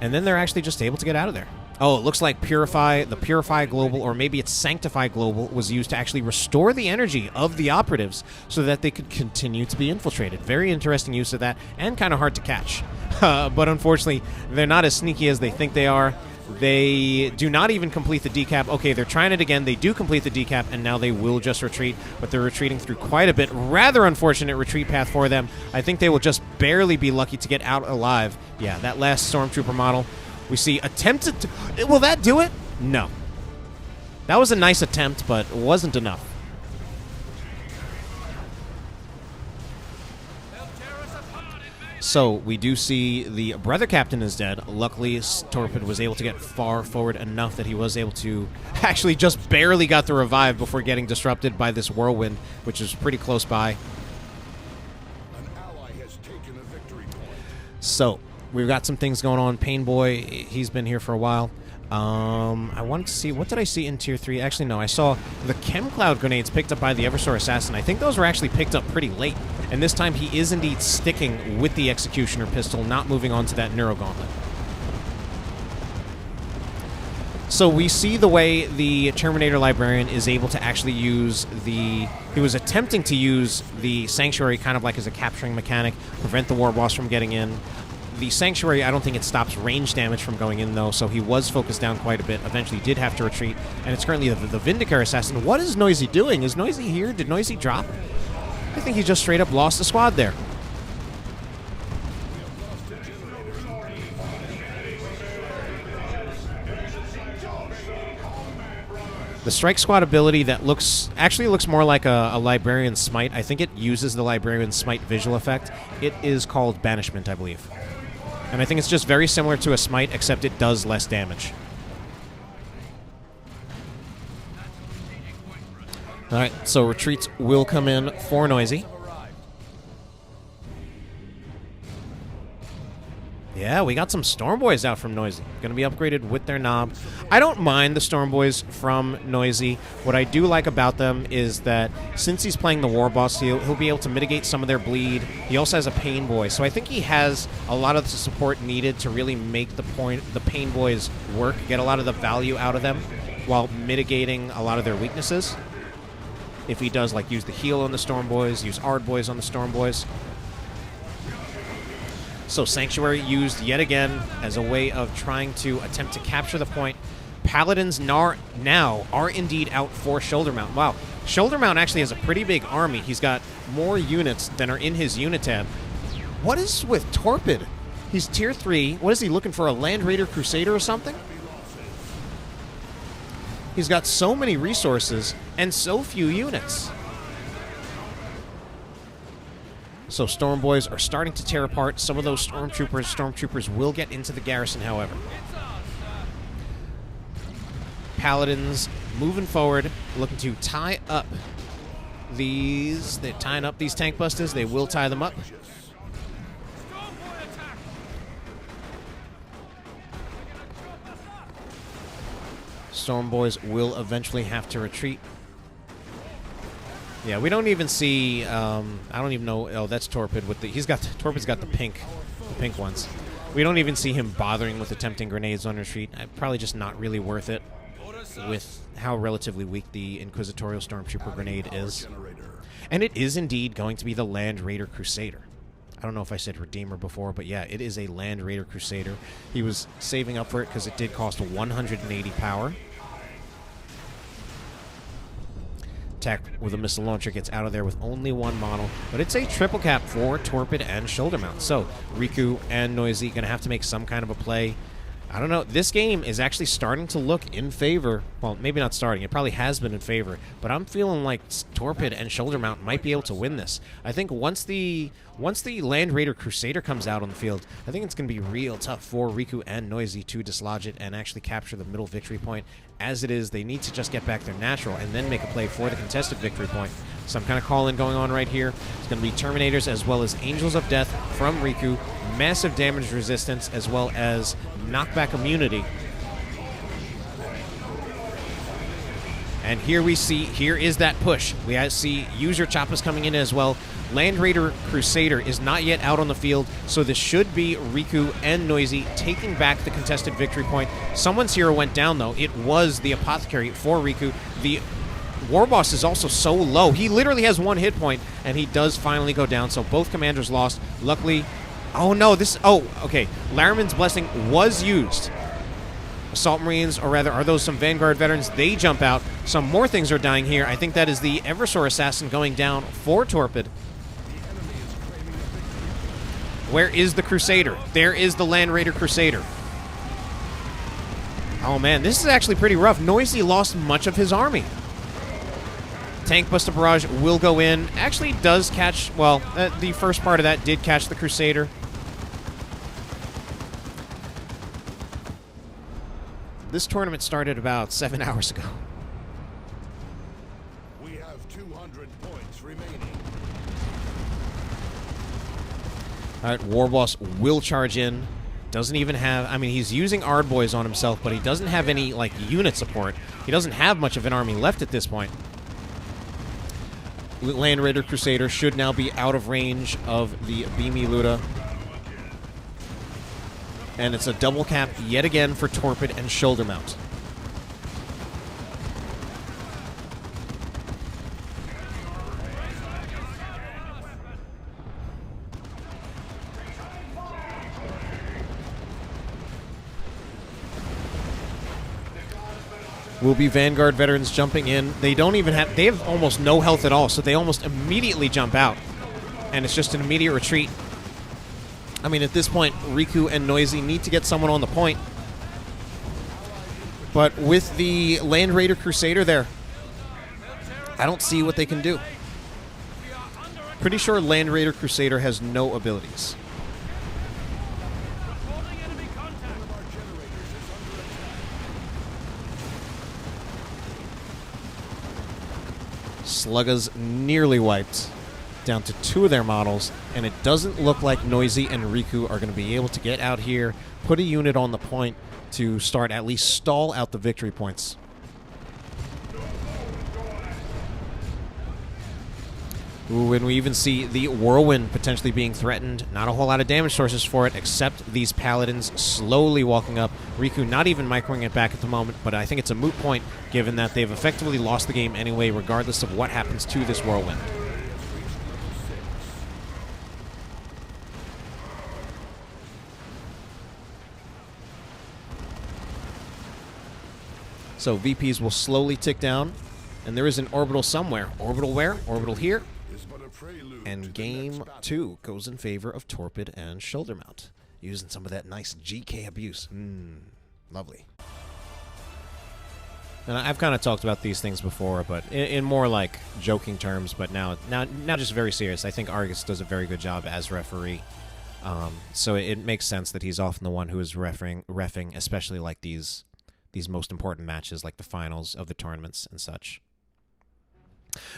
and then they're actually just able to get out of there. Oh, it looks like the Purify Global, or maybe it's Sanctify Global, was used to actually restore the energy of the operatives so that they could continue to be infiltrated. Very interesting use of that, and kind of hard to catch. But unfortunately, they're not as sneaky as they think they are. They do not even complete the decap. Okay, they're trying it again. They do complete the decap, and now they will just retreat, but they're retreating through quite a bit. Rather unfortunate retreat path for them. I think they will just barely be lucky to get out alive. Yeah, that last Stormtrooper model we see attempted to... Will that do it? No. That was a nice attempt, but it wasn't enough. So, we do see the Brother Captain is dead. Luckily, Torpid was able to get far forward enough that he was able to... Actually, just barely got the revive before getting disrupted by this whirlwind, which is pretty close by. An ally has taken a victory point. So, we've got some things going on. Pain Boy, he's been here for a while. I wanted to see... What did I see in Tier 3? Actually, no. I saw the Chem Cloud grenades picked up by the Eversor Assassin. I think those were actually picked up pretty late. And this time he is indeed sticking with the Executioner pistol, not moving on to that Neuro Gauntlet. So we see the way the Terminator Librarian is able to actually use the... He was attempting to use the Sanctuary kind of like as a capturing mechanic, prevent the War Boss from getting in. The Sanctuary, I don't think it stops range damage from going in, though, so he was focused down quite a bit. Eventually did have to retreat, and it's currently the Vindicator Assassin. What is Noisy doing? Is Noisy here? Did Noisy drop? I think he just straight up lost the squad there. The Strike Squad ability that actually looks more like a Librarian Smite. I think it uses the Librarian Smite visual effect. It is called Banishment, I believe. And I think it's just very similar to a Smite, except it does less damage. Alright, so retreats will come in for Noisy. Yeah, we got some Storm Boys out from Noisy. Going to be upgraded with their knob. I don't mind the Storm Boys from Noisy. What I do like about them is that since he's playing the War Boss, he'll be able to mitigate some of their bleed. He also has a Pain Boy, so I think he has a lot of the support needed to really make the Pain Boys work, get a lot of the value out of them, while mitigating a lot of their weaknesses. If he does, like, use the heal on the Storm Boys, use Ard Boys on the Storm Boys. So Sanctuary used yet again as a way of trying to attempt to capture the point. Paladins now are indeed out for Shoulder Mount. Wow, Shoulder Mount actually has a pretty big army. He's got more units than are in his unit tab. What is with Torpid? He's Tier 3. What is he, looking for a Land Raider Crusader or something? He's got so many resources and so few units. So Storm Boys are starting to tear apart some of those Stormtroopers. Stormtroopers will get into the garrison, however. Paladins moving forward, looking to tie up these... They're tying up these tank busters. They will tie them up. Storm Boys will eventually have to retreat. Yeah, we don't even see. I don't even know. Oh, that's Torpid with the. Torpid's got the pink ones. We don't even see him bothering with attempting grenades on retreat. Probably just not really worth it, with how relatively weak the Inquisitorial Stormtrooper grenade is. And it is indeed going to be the Land Raider Crusader. I don't know if I said Redeemer before, but yeah, it is a Land Raider Crusader. He was saving up for it because it did cost 180 power. Attack with a missile launcher, gets out of there with only one model, but it's a triple cap for Torpid and Shoulder Mount. So Riku and Noisy going to have to make some kind of a play. I don't know. This game is actually starting to look in favor. Well, maybe not starting. It probably has been in favor, but I'm feeling like Torpid and Shoulder Mount might be able to win this. I think once the Land Raider Crusader comes out on the field, I think it's going to be real tough for Riku and Noisy to dislodge it and actually capture the middle victory point. As it is, they need to just get back their natural and then make a play for the contested victory point. Some kind of call-in going on right here. It's going to be Terminators as well as Angels of Death from Riku. Massive damage resistance as well as knockback immunity. And here we see, here is that push. We see user choppas coming in as well. Land Raider Crusader is not yet out on the field, so this should be Riku and Noisy taking back the contested victory point. Someone's hero went down, though. It was the Apothecary for Riku. The War Boss is also so low. He literally has 1 hit point, and he does finally go down, so both commanders lost. Luckily, oh no, okay. Lariman's Blessing was used. Assault Marines, or rather, are those some Vanguard veterans? They jump out. Some more things are dying here. I think that is the Eversor Assassin going down for Torpid. Where is the Crusader? There is the Land Raider Crusader. Oh man, this is actually pretty rough. Noisy lost much of his army. Tank Buster Barrage will go in. Actually does catch, well, the first part of that did catch the Crusader. This tournament started about 7 hours ago. We have 200 points remaining. Alright, Warboss will charge in. Doesn't even have, I mean, he's using Ardboys on himself, but he doesn't have any, like, unit support. He doesn't have much of an army left at this point. Land Raider Crusader should now be out of range of the Beamy Luda. And it's a double cap yet again for Torpid and Shoulder Mount. Will be Vanguard veterans jumping in. They don't even have, they have almost no health at all, so they almost immediately jump out. And it's just an immediate retreat. I mean, at this point, Riku and Noisy need to get someone on the point. But with the Land Raider Crusader there, I don't see what they can do. Pretty sure Land Raider Crusader has no abilities. Slugga's nearly wiped, down to 2 of their models, and it doesn't look like Noisy and Riku are going to be able to get out here, put a unit on the point to start at least stall out the victory points. Ooh, and we even see the Whirlwind potentially being threatened. Not a whole lot of damage sources for it, except these Paladins slowly walking up. Riku not even microing it back at the moment, but I think it's a moot point, given that they've effectively lost the game anyway, regardless of what happens to this Whirlwind. So VPs will slowly tick down, and there is an orbital somewhere. Orbital where? Orbital here. And game 2 goes in favor of Torpid and Shoulder Mount, using some of that nice GK abuse. Lovely. And I've kind of talked about these things before, but in more like joking terms. But now just very serious. I think Argus does a very good job as referee. So it makes sense that he's often the one who is reffing, especially like these most important matches, like the finals of the tournaments and such.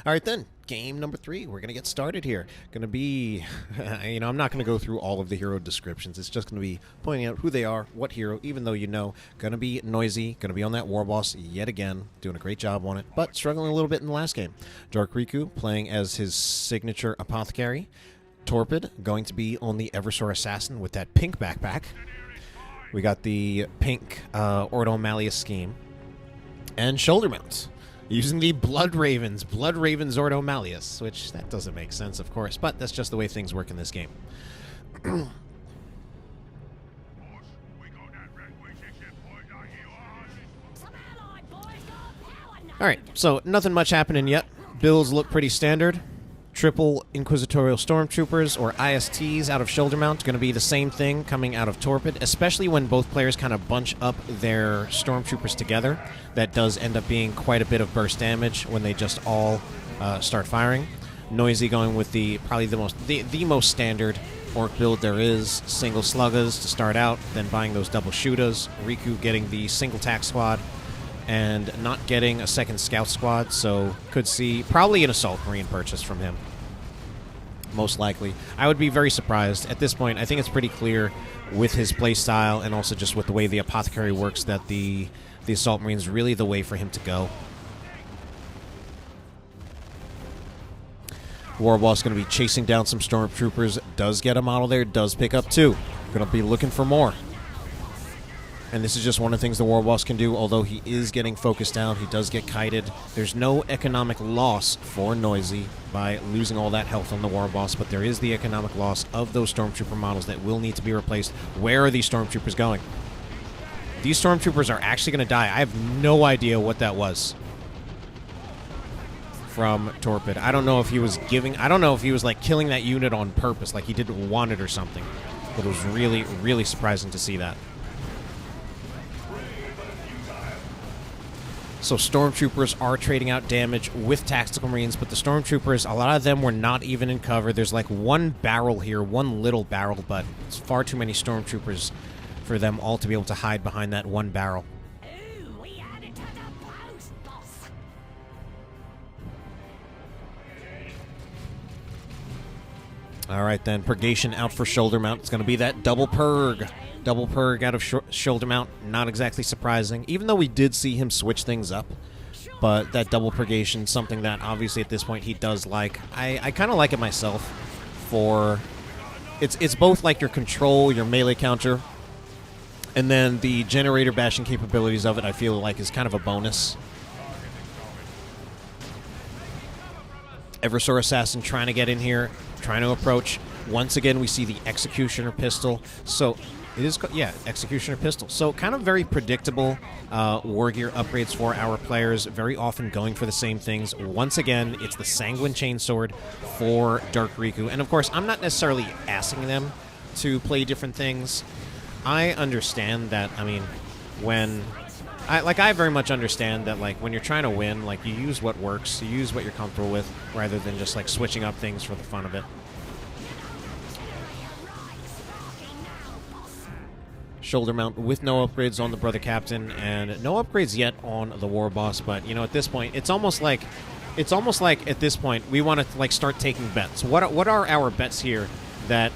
All right, then. Game number 3. We're going to get started here. Going to be, I'm not going to go through all of the hero descriptions. It's just going to be pointing out who they are, what hero, even though you know. Going to be Noisy. Going to be on that War Boss yet again. Doing a great job on it, but struggling a little bit in the last game. Dark Riku playing as his signature Apothecary. Torpid going to be on the Eversor Assassin with that pink backpack. We got the pink Ordo Malleus scheme. And Shoulder Mount, using the Blood Ravens Ordo Malleus, which that doesn't make sense, of course, but that's just the way things work in this game. Alright, so nothing much happening yet. Builds look pretty standard. Triple Inquisitorial Stormtroopers, or ISTs, out of Shoulder Mount. Going to be the same thing coming out of Torpid, especially when both players kind of bunch up their Stormtroopers together. That does end up being quite a bit of burst damage when they just all start firing. Noisy going with probably the most standard Orc build there is. Single Sluggas to start out, then buying those double Shooters. Riku getting the single tack squad, and not getting a second scout squad, so could see probably an Assault Marine purchase from him. Most likely. I would be very surprised. At this point, I think it's pretty clear with his playstyle and also just with the way the Apothecary works that the Assault Marine's really the way for him to go. Warboss going to be chasing down some stormtroopers. Does get a model there. Does pick up 2. Going to be looking for more. And this is just one of the things the Warboss can do. Although he is getting focused down, he does get kited. There's no economic loss for Noisy by losing all that health on the Warboss, but there is the economic loss of those Stormtrooper models that will need to be replaced. Where are these Stormtroopers going? These Stormtroopers are actually going to die. I have no idea what that was from Torpid. I don't know if he was like killing that unit on purpose, like he didn't want it or something. But it was really, really surprising to see that. So Stormtroopers are trading out damage with Tactical Marines, but the Stormtroopers, a lot of them were not even in cover. There's like one barrel here, one little barrel, but it's far too many Stormtroopers for them all to be able to hide behind that one barrel. Ooh, we added to the post, boss. All right, then. Purgation out for shoulder mount. It's going to be that double purg. Double purg out of shoulder mount. Not exactly surprising, even though we did see him switch things up. But that double purgation, something that obviously at this point he does like. I kind of like it myself for... It's both like your control, your melee counter, and then the generator bashing capabilities of it I feel like is kind of a bonus. Eversor Assassin trying to get in here, trying to approach. Once again, we see the Executioner Pistol. So, it is, yeah, Executioner Pistol. So, kind of very predictable war gear upgrades for our players, very often going for the same things. Once again, it's the Sanguine Chainsword for Dark Riku. And of course, I'm not necessarily asking them to play different things. I understand that, I mean, I very much understand that, like, when you're trying to win, like, you use what works, you use what you're comfortable with, rather than just, like, switching up things for the fun of it. Shoulder mount with no upgrades on the Brother Captain, and no upgrades yet on the Warboss, but, you know, at this point, it's almost like at this point, we want to, like, start taking bets. What are our bets here that...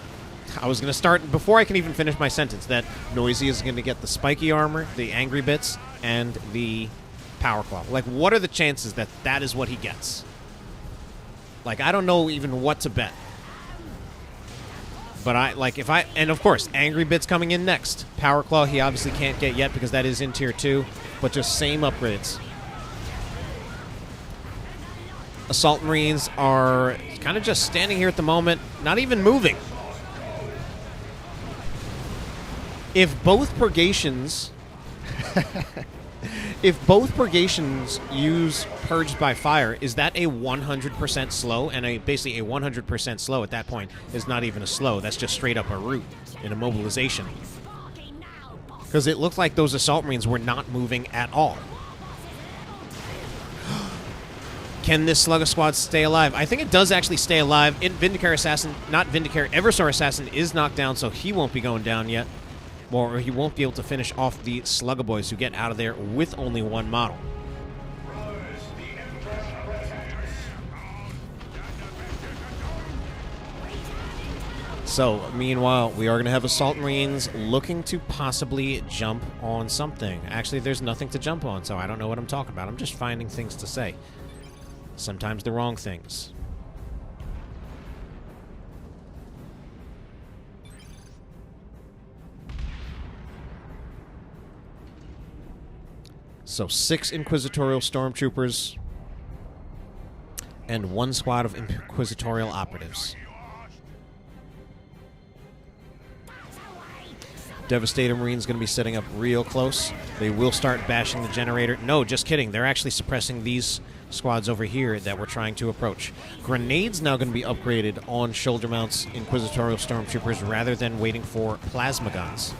I was going to start, before I can even finish my sentence, that Noisy is going to get the spiky armor, the angry bits, and the power claw. Like, what are the chances that that is what he gets? Like, I don't know even what to bet. But and of course, angry bits coming in next. Power claw he obviously can't get yet because that is in tier 2, but just same upgrades. Assault Marines are kind of just standing here at the moment, not even moving. If both purgations use Purged by Fire, is that a 100% slow? And basically a 100% slow at that point is not even a slow. That's just straight up a root in a mobilization. Because it looked like those Assault Marines were not moving at all. Can this Slugger Squad stay alive? I think it does actually stay alive. Eversor Assassin is knocked down, so he won't be going down yet. Or he won't be able to finish off the Slugger Boys who get out of there with only one model. So, meanwhile, we are going to have Assault Marines looking to possibly jump on something. Actually, there's nothing to jump on, so I don't know what I'm talking about. I'm just finding things to say. Sometimes the wrong things. So 6 Inquisitorial Stormtroopers and 1 squad of Inquisitorial Operatives. Devastator Marine's going to be setting up real close. They will start bashing the generator. No, just kidding. They're actually suppressing these squads over here that we're trying to approach. Grenades now going to be upgraded on shoulder mounts Inquisitorial Stormtroopers rather than waiting for plasma guns.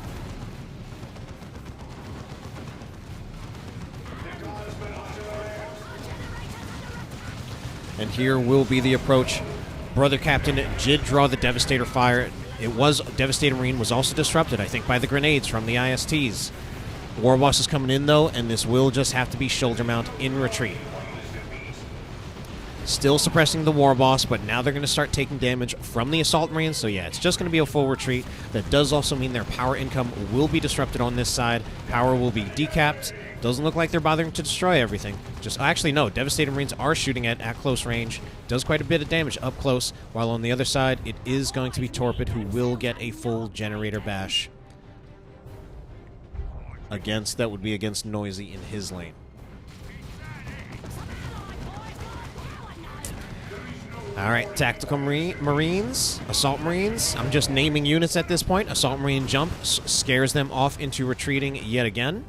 And here will be the approach. Brother Captain did draw the Devastator fire. Devastator Marine was also disrupted, I think, by the grenades from the ISTs. Warboss is coming in, though, and this will just have to be shoulder mount in retreat. Still suppressing the Warboss, but now they're going to start taking damage from the Assault Marines, so yeah, it's just going to be a full retreat. That does also mean their power income will be disrupted on this side. Power will be decapped, Doesn't look like they're bothering to destroy everything. Just actually, no. Devastator Marines are shooting at close range. Does quite a bit of damage up close. While on the other side, it is going to be Torpid, who will get a full generator bash. That would be against Noisy in his lane. Alright, Tactical Marines, Assault Marines. I'm just naming units at this point. Assault Marine jump scares them off into retreating yet again.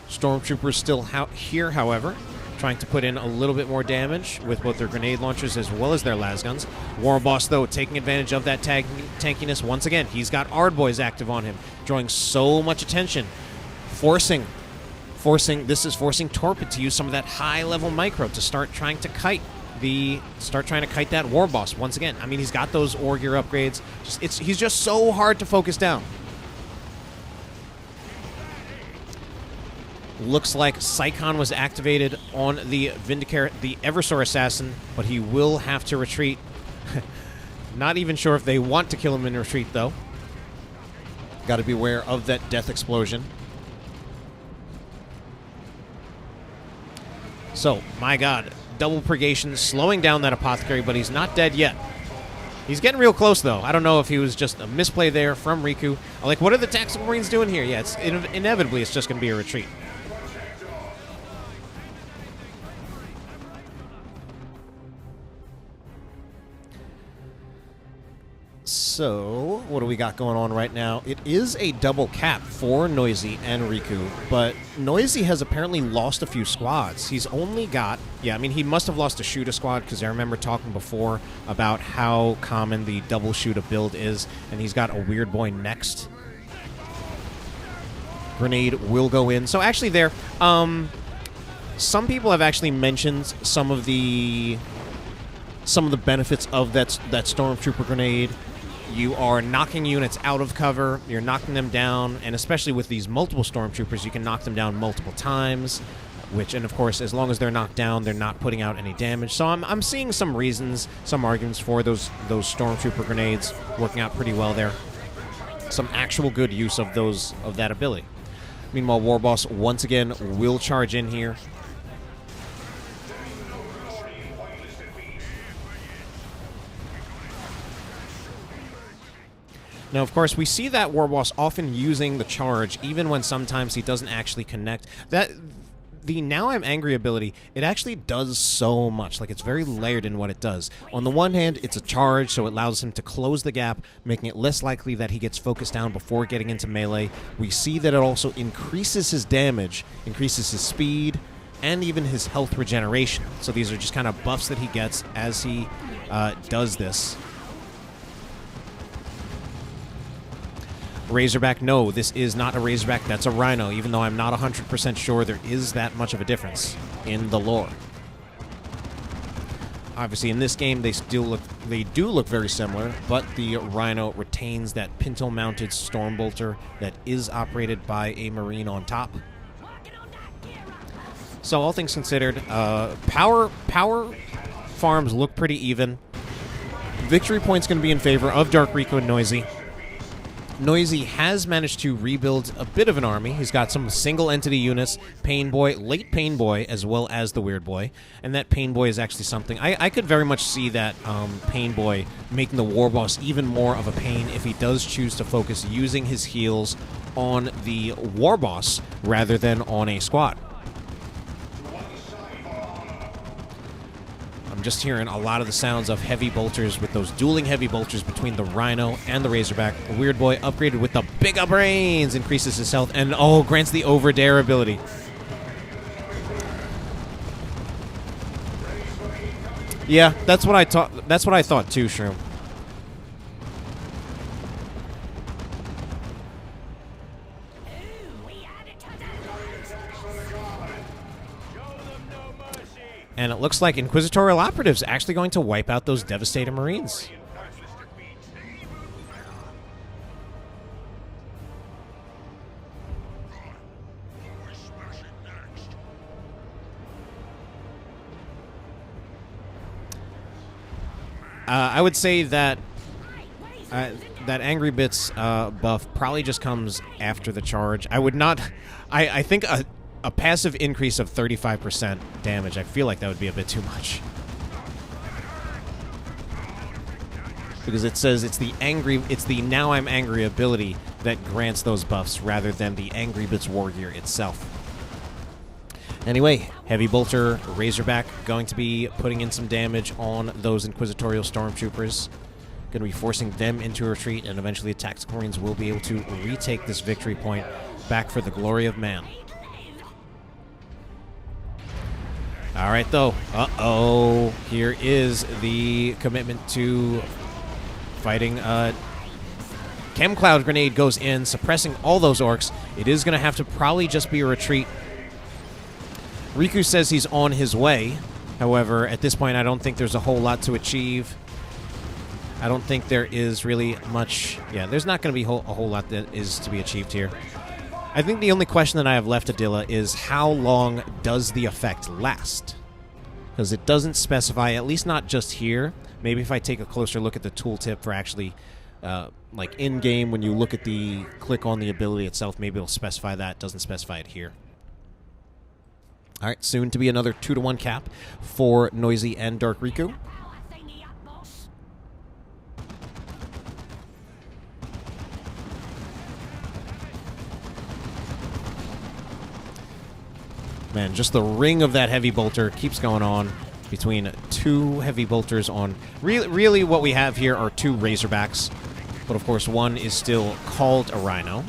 Stormtroopers still here, however, trying to put in a little bit more damage with both their grenade launchers as well as their las guns. War Boss, though, taking advantage of that tankiness once again. He's got Ardboys active on him, drawing so much attention, forcing Torpid to use some of that high-level micro to start trying to kite that War Boss once again. I mean, he's got those Ore Gear upgrades. He's just so hard to focus down. Looks like Psychon was activated on the Eversor Assassin, but he will have to retreat. Not even sure if they want to kill him in retreat, though. Got to be aware of that death explosion. So, my god, double purgation, slowing down that Apothecary, but he's not dead yet. He's getting real close, though. I don't know if he was just a misplay there from Riku. Like, what are the Tactical Marines doing here? Yeah, inevitably it's just going to be a retreat. So, what do we got going on right now? It is a double cap for Noisy and Riku, but Noisy has apparently lost a few squads. He's only got... Yeah, I mean, he must have lost a shooter squad, because I remember talking before about how common the double shooter build is, and he's got a Weird Boy next. Grenade will go in. So, actually there, some people have actually mentioned some of the benefits of that Stormtrooper grenade. You are knocking units out of cover, you're knocking them down, and especially with these multiple Stormtroopers, you can knock them down multiple times, and of course, as long as they're knocked down, they're not putting out any damage. So I'm seeing some reasons, some arguments for those Stormtrooper grenades working out pretty well there. Some actual good use of that ability. Meanwhile, War Boss, once again, will charge in here. Now, of course, we see that War Boss often using the charge, even when sometimes he doesn't actually connect. The Now I'm Angry ability, it actually does so much. Like, it's very layered in what it does. On the one hand, it's a charge, so it allows him to close the gap, making it less likely that he gets focused down before getting into melee. We see that it also increases his damage, increases his speed, and even his health regeneration. So these are just kind of buffs that he gets as he does this. Razorback, no, this is not a Razorback, that's a Rhino, even though I'm not 100% sure there is that much of a difference in the lore. Obviously, in this game, they do look very similar, but the Rhino retains that pintle-mounted Stormbolter that is operated by a Marine on top. So, all things considered, power farms look pretty even. Victory point's going to be in favor of Dark Riku and Noisy. Noisy has managed to rebuild a bit of an army. He's got some single-entity units, Pain Boy, late Pain Boy, as well as the Weird Boy. And that Pain Boy is actually something... I could very much see that Pain Boy making the War Boss even more of a pain if he does choose to focus using his heals on the War Boss rather than on a squad. I'm just hearing a lot of the sounds of heavy bolters with those dueling heavy bolters between the Rhino and the Razorback. The Weird Boy upgraded with the Bigger Brains, increases his health, and grants the Over Dare ability. Yeah, that's what I thought. That's what I thought too, Shroom. And it looks like Inquisitorial Operative's actually going to wipe out those Devastator Marines. I would say that that Angry Bits buff probably just comes after the charge. I would not... I think a passive increase of 35% damage. I feel like that would be a bit too much. Because it says it's the Now I'm Angry ability that grants those buffs rather than the Angry Bits War Gear itself. Anyway, Heavy Bolter, Razorback, going to be putting in some damage on those Inquisitorial Stormtroopers. Going to be forcing them into a retreat, and eventually the Tactical Marines will be able to retake this victory point back for the glory of man. Alright, though. Uh-oh. Here is the commitment to fighting. Chem Cloud Grenade goes in, suppressing all those orcs. It is going to have to probably just be a retreat. Riku says he's on his way. However, at this point, I don't think there's a whole lot to achieve. I don't think there is really much... Yeah, there's not going to be a whole lot that is to be achieved here. I think the only question that I have left, Adilla, is how long does the effect last? Because it doesn't specify, at least not just here. Maybe if I take a closer look at the tooltip for actually, like in-game, when you look at the click on the ability itself, maybe it'll specify that. It doesn't specify it here. All right, soon to be another 2-to-1 cap for Noisy and Dark Riku. Man, just the ring of that Heavy Bolter keeps going on between two Heavy Bolters on... Really what we have here are two Razorbacks. But of course, one is still called a Rhino.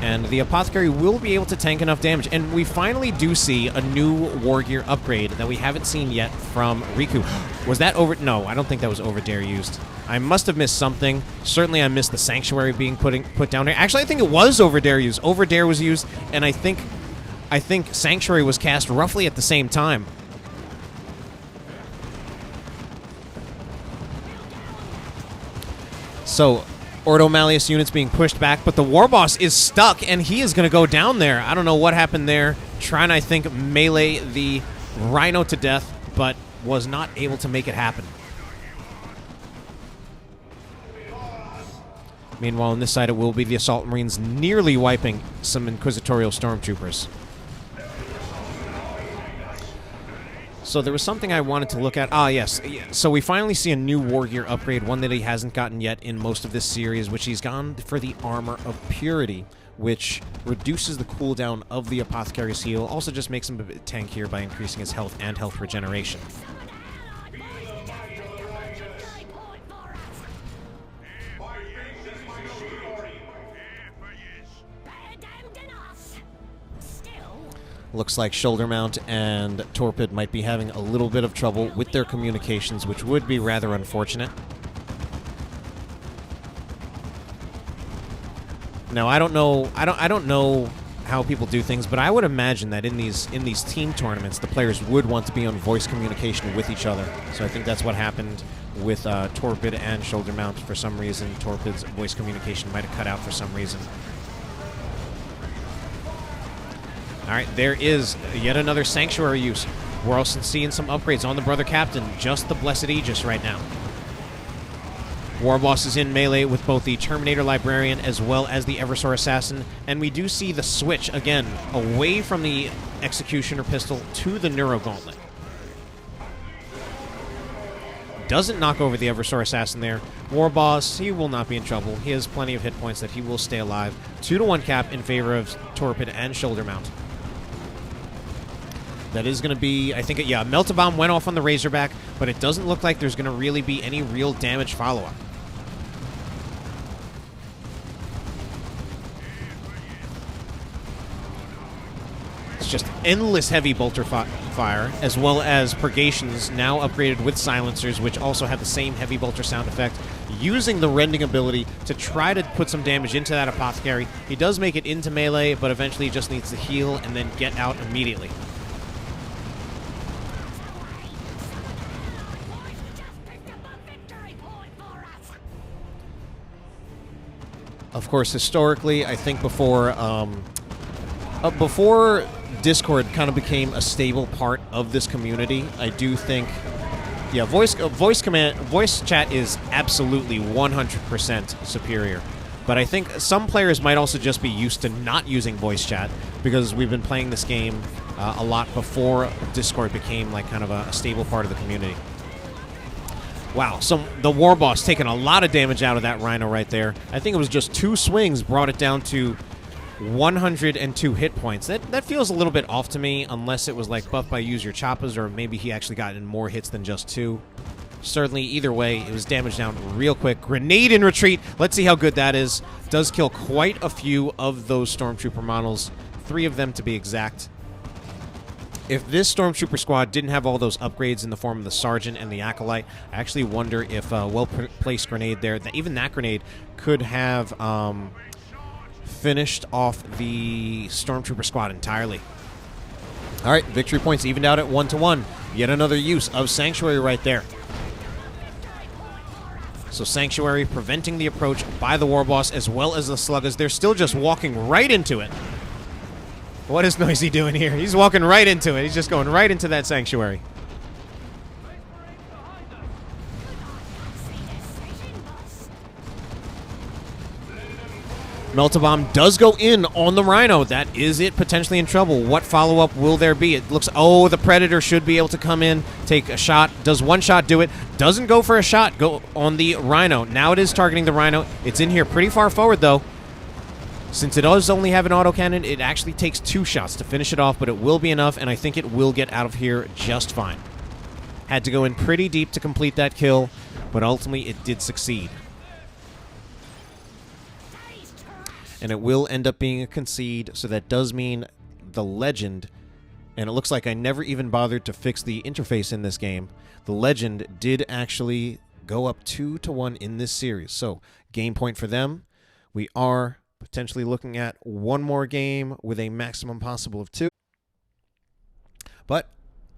And the Apothecary will be able to tank enough damage. And we finally do see a new War Gear upgrade that we haven't seen yet from Riku. Was that over... No, I don't think that was Over Dare used. I must have missed something. Certainly I missed the Sanctuary being put down here. Actually, I think it was Over Dare used. Over Dare was used, and I think Sanctuary was cast roughly at the same time. So, Ordo Malleus units being pushed back, but the War Boss is stuck, and he is going to go down there. I don't know what happened there. Trying, I think, melee the Rhino to death, but was not able to make it happen. Meanwhile, on this side, it will be the Assault Marines nearly wiping some Inquisitorial Stormtroopers. So there was something I wanted to look at. Ah, yes. So we finally see a new War Gear upgrade, one that he hasn't gotten yet in most of this series, which he's gone for the Armor of Purity, which reduces the cooldown of the Apothecary's heal, also just makes him a bit tankier by increasing his health and health regeneration. Looks like Shoulder Mount and Torpid might be having a little bit of trouble with their communications, which would be rather unfortunate. Now, I don't know how people do things, but I would imagine that in these team tournaments, the players would want to be on voice communication with each other. So I think that's what happened with Torpid and Shoulder Mount. For some reason, Torpid's voice communication might have cut out for some reason. All right, there is yet another Sanctuary use. We're also seeing some upgrades on the Brother Captain, just the Blessed Aegis right now. Warboss is in melee with both the Terminator Librarian as well as the Eversor Assassin, and we do see the switch, again, away from the Executioner Pistol to the Neuro Gauntlet. Doesn't knock over the Eversor Assassin there. Warboss, he will not be in trouble. He has plenty of hit points that he will stay alive. 2-to-1 cap in favor of Torpid and Shoulder Mount. That is going to be, I think, yeah, Melt-A-Bomb went off on the Razorback, but it doesn't look like there's going to really be any real damage follow-up. It's just endless Heavy Bolter fire, as well as Purgations, now upgraded with Silencers, which also have the same Heavy Bolter sound effect, using the Rending ability to try to put some damage into that Apothecary. He does make it into melee, but eventually he just needs to heal and then get out immediately. Of course, historically, I think before Discord kind of became a stable part of this community, I do think, yeah, voice chat is absolutely 100% superior. But I think some players might also just be used to not using voice chat because we've been playing this game a lot before Discord became like kind of a stable part of the community. Wow, so the War Boss taking a lot of damage out of that Rhino right there. I think it was just 2 swings brought it down to 102 hit points. That feels a little bit off to me, unless it was like buffed by use your choppas, or maybe he actually got in more hits than just 2. Certainly, either way, it was damaged down real quick. Grenade in retreat. Let's see how good that is. Does kill quite a few of those Stormtrooper models. 3 of them to be exact. If this Stormtrooper squad didn't have all those upgrades in the form of the Sergeant and the Acolyte, I actually wonder if a well-placed grenade there, even that grenade, could have finished off the Stormtrooper squad entirely. All right, victory points evened out at 1-1. Yet another use of Sanctuary right there. So Sanctuary preventing the approach by the War Boss as well as the Sluggers. They're still just walking right into it. What is Noisy doing here? He's walking right into it. He's just going right into that Sanctuary. Melt-A-Bomb does go in on the Rhino. That is it potentially in trouble. What follow-up will there be? It looks... Oh, the Predator should be able to come in, take a shot. Does one shot do it? Doesn't go for a shot. Go on the Rhino. Now it is targeting the Rhino. It's in here pretty far forward, though. Since it does only have an autocannon, it actually takes 2 shots to finish it off, but it will be enough, and I think it will get out of here just fine. Had to go in pretty deep to complete that kill, but ultimately it did succeed. And it will end up being a concede, so that does mean the Legend, and it looks like I never even bothered to fix the interface in this game, the Legend did actually go up 2-1 in this series. So, game point for them. We are potentially looking at one more game with a maximum possible of 2. But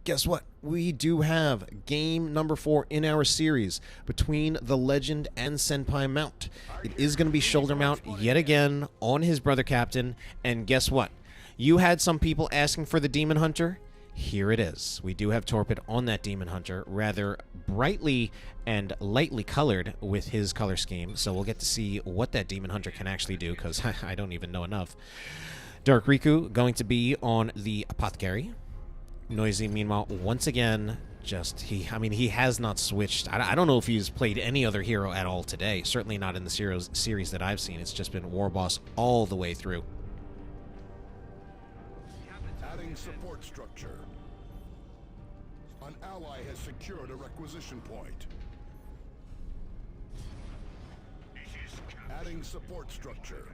guess what? We do have game number 4 in our series between the Legend and Senpai mount. It is going to be shoulder mount yet again on his brother captain. And guess what? You had some people asking for the Demon Hunter. Here it is. We do have Torpid on that Demon Hunter, rather brightly and lightly colored with his color scheme. So we'll get to see what that Demon Hunter can actually do, because I don't even know enough. Dark Riku going to be on the Apothecary. Noisy, meanwhile, once again, he has not switched. I don't know if he's played any other hero at all today. Certainly not in the series that I've seen. It's just been War Boss all the way through. Adding support structure. An ally has secured a requisition point. Adding support structure.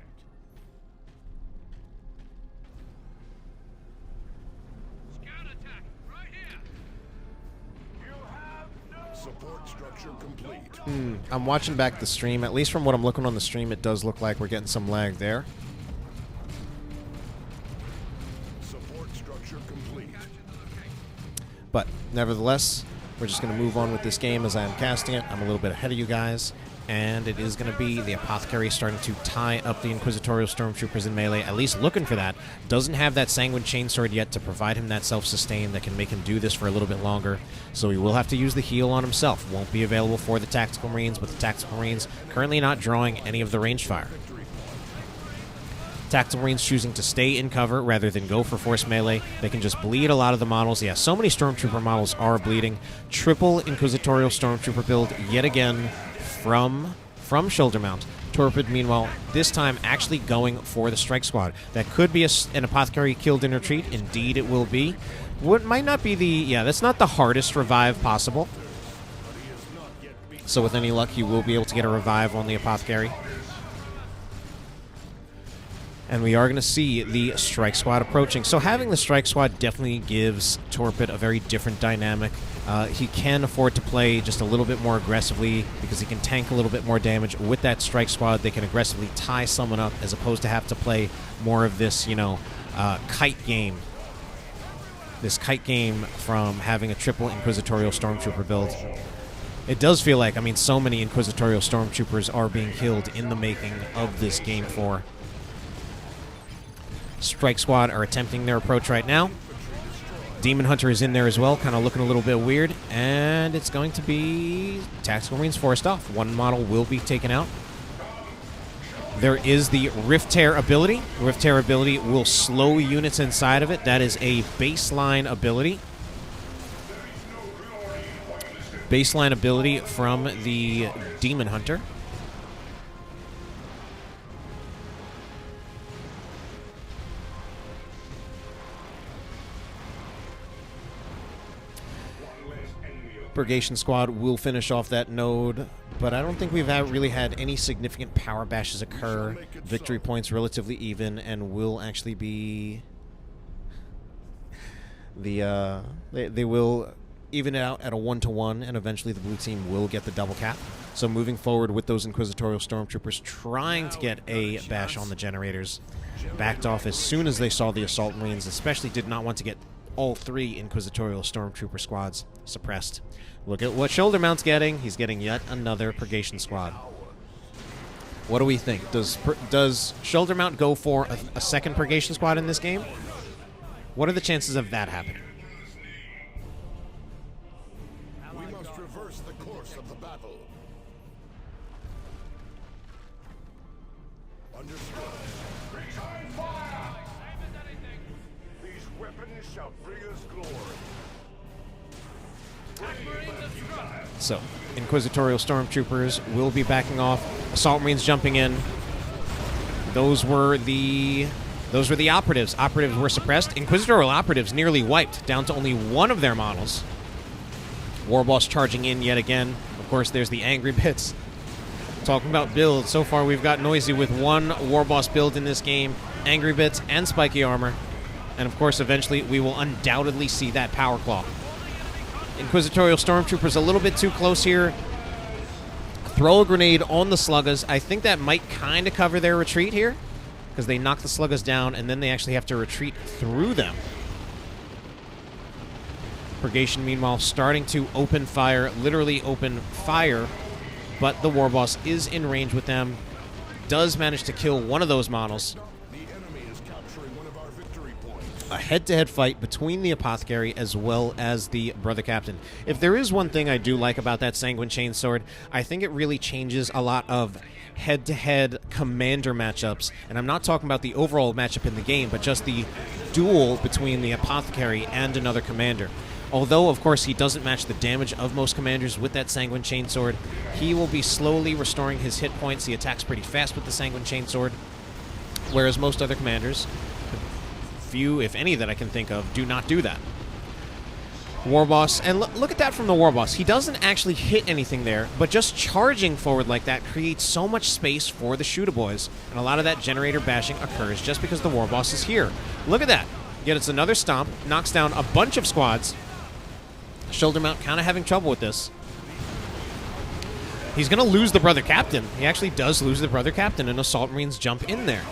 Support structure complete. I'm watching back the stream. At least from what I'm looking on the stream, it does look like we're getting some lag there. Support structure complete. But nevertheless, we're just going to move on with this game as I'm casting it. I'm a little bit ahead of you guys. And it is going to be the Apothecary starting to tie up the Inquisitorial Stormtroopers in melee, at least looking for that. Doesn't have that Sanguine Chainsword yet to provide him that self-sustain that can make him do this for a little bit longer. So he will have to use the heal on himself. Won't be available for the Tactical Marines, but the Tactical Marines currently not drawing any of the ranged fire. Tactical Marines choosing to stay in cover rather than go for force melee. They can just bleed a lot of the models. Yeah, so many Stormtrooper models are bleeding. Triple Inquisitorial Stormtrooper build yet again from shoulder mount. Torpid, meanwhile, this time actually going for the strike squad. That could be an Apothecary killed in retreat. Indeed, it will be. What might not be the... Yeah, that's not the hardest revive possible. So with any luck, you will be able to get a revive on the Apothecary. And we are going to see the Strike Squad approaching. So having the Strike Squad definitely gives Torpid a very different dynamic. He can afford to play just a little bit more aggressively because he can tank a little bit more damage. With that Strike Squad, they can aggressively tie someone up as opposed to have to play more of this, kite game. This kite game from having a triple Inquisitorial Stormtrooper build. It does feel like, so many Inquisitorial Stormtroopers are being killed in the making of this Game 4. Strike Squad are attempting their approach right now. Demon Hunter is in there as well, kind of looking a little bit weird. And it's going to be Tactical Marines forced off. One model will be taken out. There is the Rift Tear ability. Rift Tear ability will slow units inside of it. That is a baseline ability. Baseline ability from the Demon Hunter. Purgation Squad will finish off that node, but I don't think we've really had any significant power bashes occur. Victory points relatively even, and will actually be the they will even it out at a 1-to-1, and eventually the blue team will get the double cap. So moving forward with those Inquisitorial Stormtroopers trying to get a bash on the generators, backed off as soon as they saw the Assault Marines, especially did not want to get all 3 Inquisitorial Stormtrooper squads suppressed. Look at what Shoulder Mount's getting. He's getting yet another Purgation Squad. What do we think? Does Shoulder Mount go for a second Purgation Squad in this game? What are the chances of that happening? We must reverse the course of the battle. Understood. Return fire! Same as anything. These weapons shall bring us glory. So, Inquisitorial Stormtroopers will be backing off. Assault Marines jumping in. Those were the operatives. Operatives were suppressed. Inquisitorial operatives nearly wiped, down to only one of their models. Warboss charging in yet again. Of course, there's the Angry Bits. Talking about builds, so far we've got Noisy with one Warboss build in this game, Angry Bits and Spiky Armor. And of course, eventually we will undoubtedly see that Power Claw. Inquisitorial Stormtroopers a little bit too close here. Throw a grenade on the Sluggas. I think that might kind of cover their retreat here, because they knock the Sluggas down and then they actually have to retreat through them. Purgation, meanwhile, starting to open fire, literally open fire, but the Warboss is in range with them. Does manage to kill one of those models. The enemy is capturing one of our victory points. A head-to-head fight between the Apothecary as well as the Brother Captain. If there is one thing I do like about that Sanguine Chainsword, I think it really changes a lot of head-to-head commander matchups. And I'm not talking about the overall matchup in the game, but just the duel between the Apothecary and another commander. Although, of course, he doesn't match the damage of most commanders with that Sanguine Chainsword, he will be slowly restoring his hit points. He attacks pretty fast with the Sanguine Chainsword, whereas most other commanders, few, if any, that I can think of, do not do that. Warboss, and look at that from the Warboss. He doesn't actually hit anything there, but just charging forward like that creates so much space for the Shootaboys, and a lot of that generator bashing occurs just because the Warboss is here. Look at that. Yet it's another stomp, knocks down a bunch of squads. Shoulder Mount kind of having trouble with this. He's going to lose the Brother Captain. He actually does lose the Brother Captain, and Assault Marines jump in there.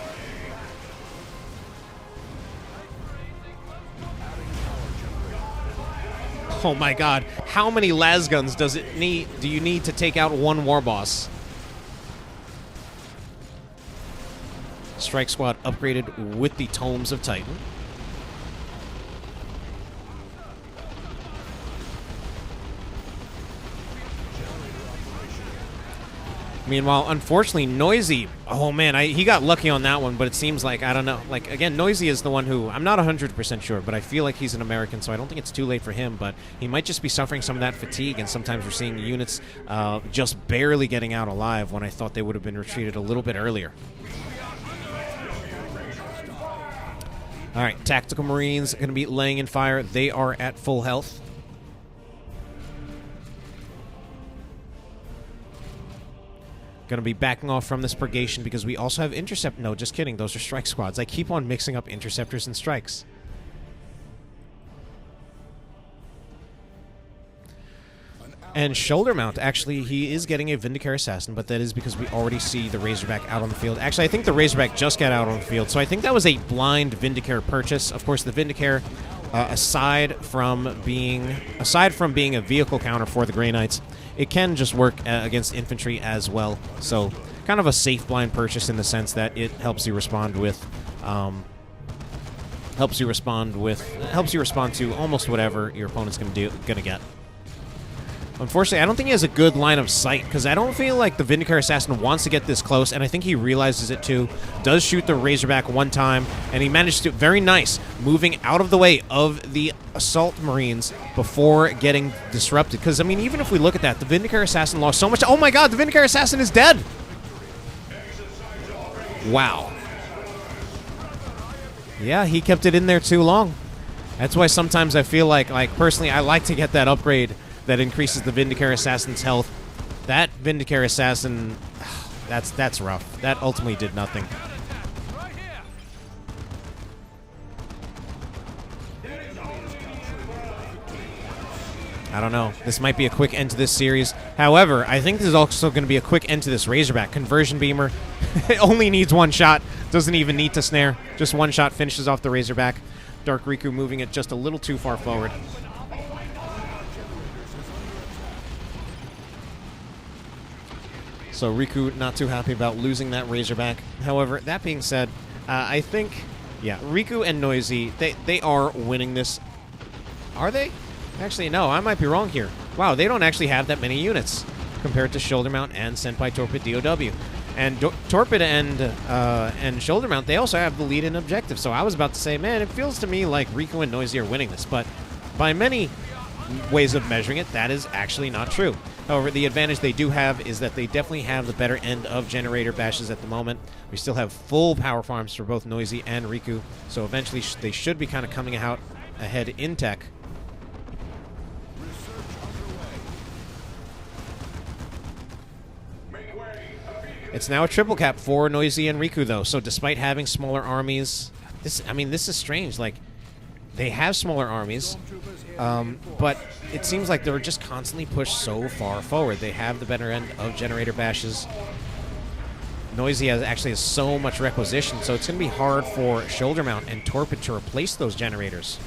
Oh my god, how many lasguns do you need to take out one Warboss? Strike Squad upgraded with the Tomes of Titan. Meanwhile, unfortunately, Noisy, oh man, he got lucky on that one, but it seems like, I don't know, like, again, Noisy is the one who, I'm not 100% sure, but I feel like he's an American, so I don't think it's too late for him, but he might just be suffering some of that fatigue, and sometimes we're seeing units just barely getting out alive when I thought they would have been retreated a little bit earlier. All right, Tactical Marines going to be laying in fire. They are at full health. Going to be backing off from this Purgation because we also have Intercept. No, just kidding. Those are Strike Squads. I keep on mixing up Interceptors and Strikes. And Shoulder Mount, actually, he is getting a Vindicare Assassin, but that is because we already see the Razorback out on the field. Actually, I think the Razorback just got out on the field, so I think that was a blind Vindicare purchase. Of course, the Vindicare, aside from being a vehicle counter for the Grey Knights, it can just work against infantry as well. So, kind of a safe blind purchase in the sense that it helps you respond with, helps you respond to almost whatever your opponent's gonna get. Unfortunately, I don't think he has a good line of sight, because I don't feel like the Vindicator Assassin wants to get this close, and I think he realizes it too. Does shoot the Razorback one time, and he managed to, very nice, moving out of the way of the Assault Marines before getting disrupted. Because, I mean, even if we look at that, the Vindicator Assassin lost so much. Oh my god, the Vindicator Assassin is dead! Wow. Yeah, he kept it in there too long. That's why sometimes I feel like personally, I like to get that upgrade that increases the Vindicator Assassin's health. That Vindicator Assassin, that's rough. That ultimately did nothing. I don't know. This might be a quick end to this series. However, I think this is also going to be a quick end to this Razorback. Conversion Beamer. It only needs one shot. Doesn't even need to snare. Just one shot finishes off the Razorback. Dark Riku moving it just a little too far forward. So Riku not too happy about losing that Razorback. However, that being said, I think, yeah, Riku and Noisy, they are winning this. Are they? Actually, no, I might be wrong here. Wow, they don't actually have that many units compared to Shoulder Mount and Senpai Torpid DOW. And Torpid and Shoulder Mount, they also have the lead in objective. So I was about to say, man, it feels to me like Riku and Noisy are winning this. But by many ways of measuring it, that is actually not true. However, the advantage they do have is that they definitely have the better end of generator bashes at the moment. We still have full power farms for both Noisy and Riku. So eventually they should be kind of coming out ahead in tech. It's now a triple cap for Noisy and Riku, though. So despite having smaller armies, this is strange. Like, they have smaller armies, but it seems like they're just constantly pushed so far forward. They have the better end of generator bashes. Noisy has so much requisition, so it's going to be hard for Shoulder Mount and Torpid to replace those generators.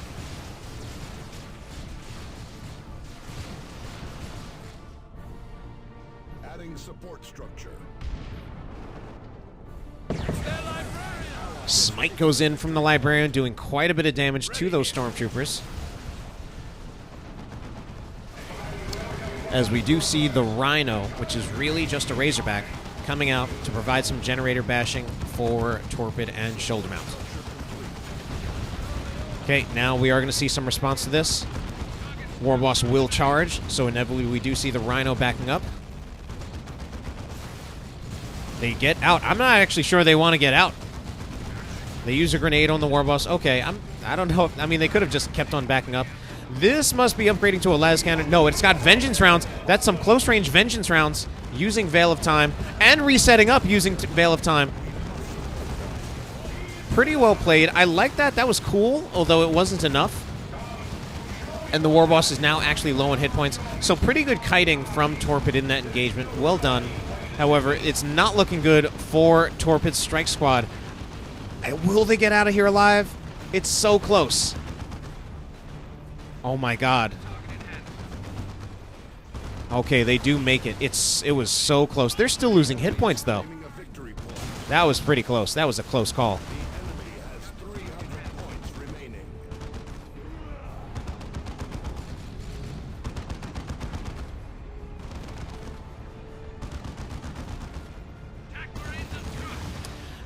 Adding support structure. Smite goes in from the Librarian, doing quite a bit of damage to those Stormtroopers. As we do see the Rhino, which is really just a Razorback, coming out to provide some generator bashing for Torpid and Shoulder Mount. Okay, now we are going to see some response to this. Warboss will charge, so inevitably we do see the Rhino backing up. They get out. I'm not actually sure they want to get out. They use a grenade on the Warboss. Okay, I don't know. I mean, they could have just kept on backing up. This must be upgrading to a las cannon. No, it's got Vengeance rounds. That's some close-range Vengeance rounds using Veil of Time and resetting up using Veil of Time. Pretty well played. I like that. That was cool, although it wasn't enough. And the Warboss is now actually low on hit points. So pretty good kiting from Torpid in that engagement. Well done. However, it's not looking good for Torpid's Strike Squad. Will they get out of here alive? It's so close. Oh my god. Okay, they do make it. It was so close. They're still losing hit points, though. That was pretty close. That was a close call.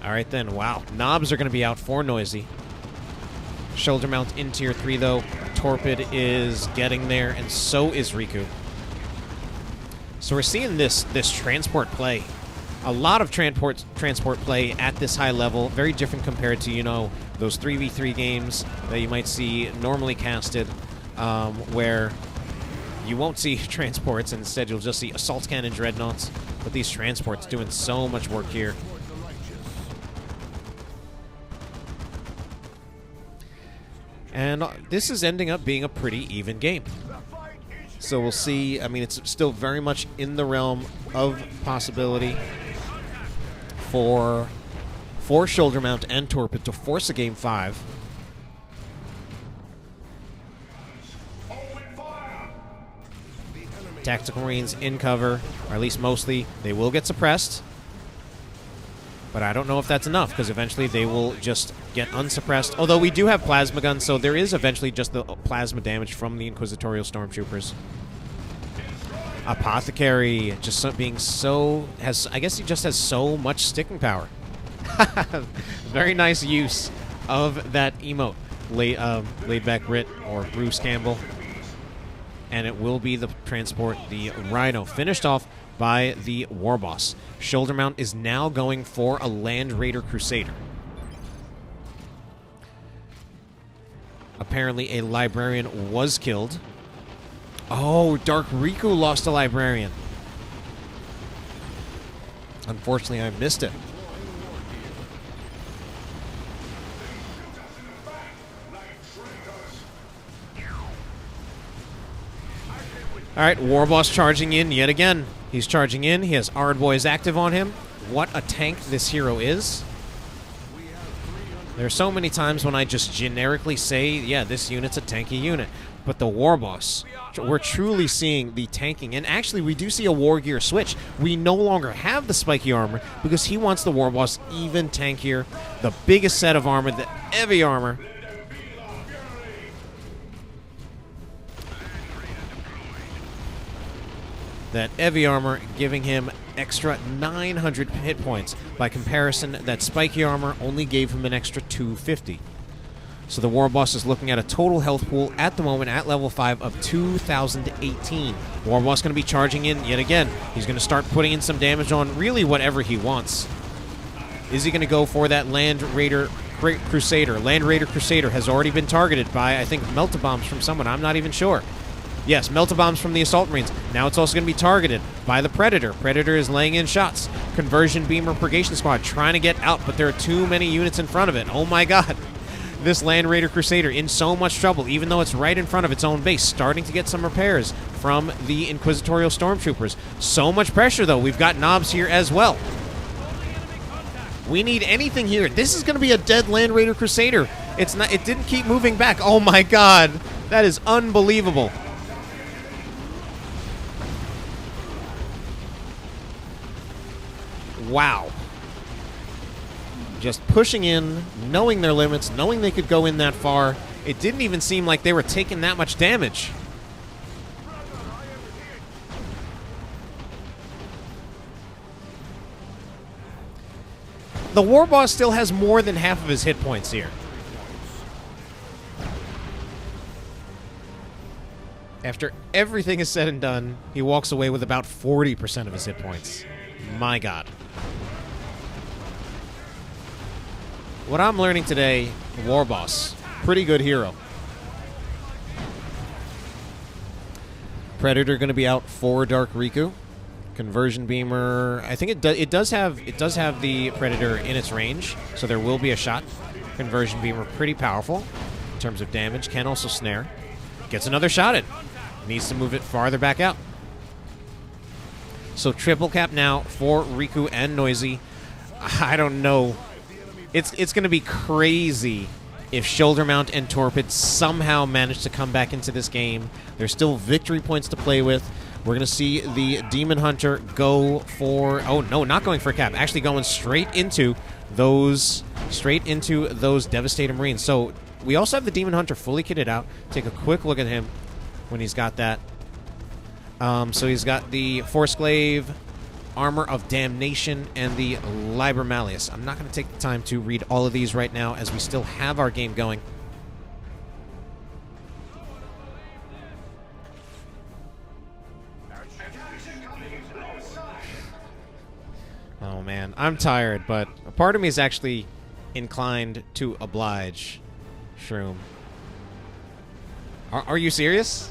All right, then. Wow. Knobs are going to be out for Noisy. Shoulder Mount in Tier 3, though. Torpid is getting there, and so is Riku. So we're seeing this transport play. A lot of transport play at this high level. Very different compared to, you know, those 3v3 games that you might see normally casted, where you won't see transports, and instead you'll just see assault cannon dreadnoughts. But these transports doing so much work here. And this is ending up being a pretty even game. So we'll see. I mean, it's still very much in the realm of possibility for Shoulder Mount and Torpid to force a Game 5. Tactical Marines in cover, or at least mostly. They will get suppressed. But I don't know if that's enough, because eventually they will just get unsuppressed. Although we do have plasma guns, so there is eventually just the plasma damage from the Inquisitorial Stormtroopers. Apothecary just being so has. I guess he just has so much sticking power. Very nice use of that emote, laid back Brit or Bruce Campbell, and it will be the transport, the Rhino, finished off by the War Boss. Shoulder Mount is now going for a Land Raider Crusader. Apparently, a Librarian was killed. Oh, Dark Riku lost a Librarian. Unfortunately, I missed it. All right, War Boss charging in yet again. He's charging in. He has Ardboys active on him. What a tank this hero is. There are so many times when I just generically say, yeah, this unit's a tanky unit. But the War Boss, we're truly seeing the tanking. And actually, we do see a War Gear switch. We no longer have the spiky armor because he wants the War Boss even tankier. The biggest set of armor, the heavy armor. That heavy armor giving him extra 900 hit points. By comparison, that spiky armor only gave him an extra 250. So the War Boss is looking at a total health pool at the moment at level 5 of 2,018. War Boss going to be charging in yet again. He's going to start putting in some damage on really whatever he wants. Is he going to go for that Land Raider Crusader? Land Raider Crusader has already been targeted by, I think, Melt-A-Bombs from someone. I'm not even sure. Yes, Melt-A-Bombs from the Assault Marines. Now it's also going to be targeted by the Predator. Predator is laying in shots. Conversion Beamer Purgation Squad trying to get out, but there are too many units in front of it. Oh my god. This Land Raider Crusader in so much trouble, even though it's right in front of its own base, starting to get some repairs from the Inquisitorial Stormtroopers. So much pressure, though. We've got knobs here as well. We need anything here. This is going to be a dead Land Raider Crusader. It's not. It didn't keep moving back. Oh my god. That is unbelievable. Wow. Just pushing in, knowing their limits, knowing they could go in that far. It didn't even seem like they were taking that much damage. The War Boss still has more than half of his hit points here. After everything is said and done, he walks away with about 40% of his hit points. My god. What I'm learning today, War Boss, pretty good hero. Predator going to be out for Dark Riku. Conversion Beamer, I think it does have the Predator in its range, so there will be a shot. Conversion Beamer pretty powerful in terms of damage, can also snare. Gets another shot at. Needs to move it farther back out. So triple cap now for Riku and Noisy. I don't know. It's going to be crazy if Shoulder Mount and Torpid somehow manage to come back into this game. There's still victory points to play with. We're going to see the Demon Hunter go for... Oh, no, not going for a cap. Actually going straight into those Devastator Marines. So we also have the Demon Hunter fully kitted out. Take a quick look at him when he's got that. So he's got the Force Glaive, Armor of Damnation, and the Liber Malleus. I'm not going to take the time to read all of these right now as we still have our game going. Oh man, I'm tired, but a part of me is actually inclined to oblige Shroom. Are you serious?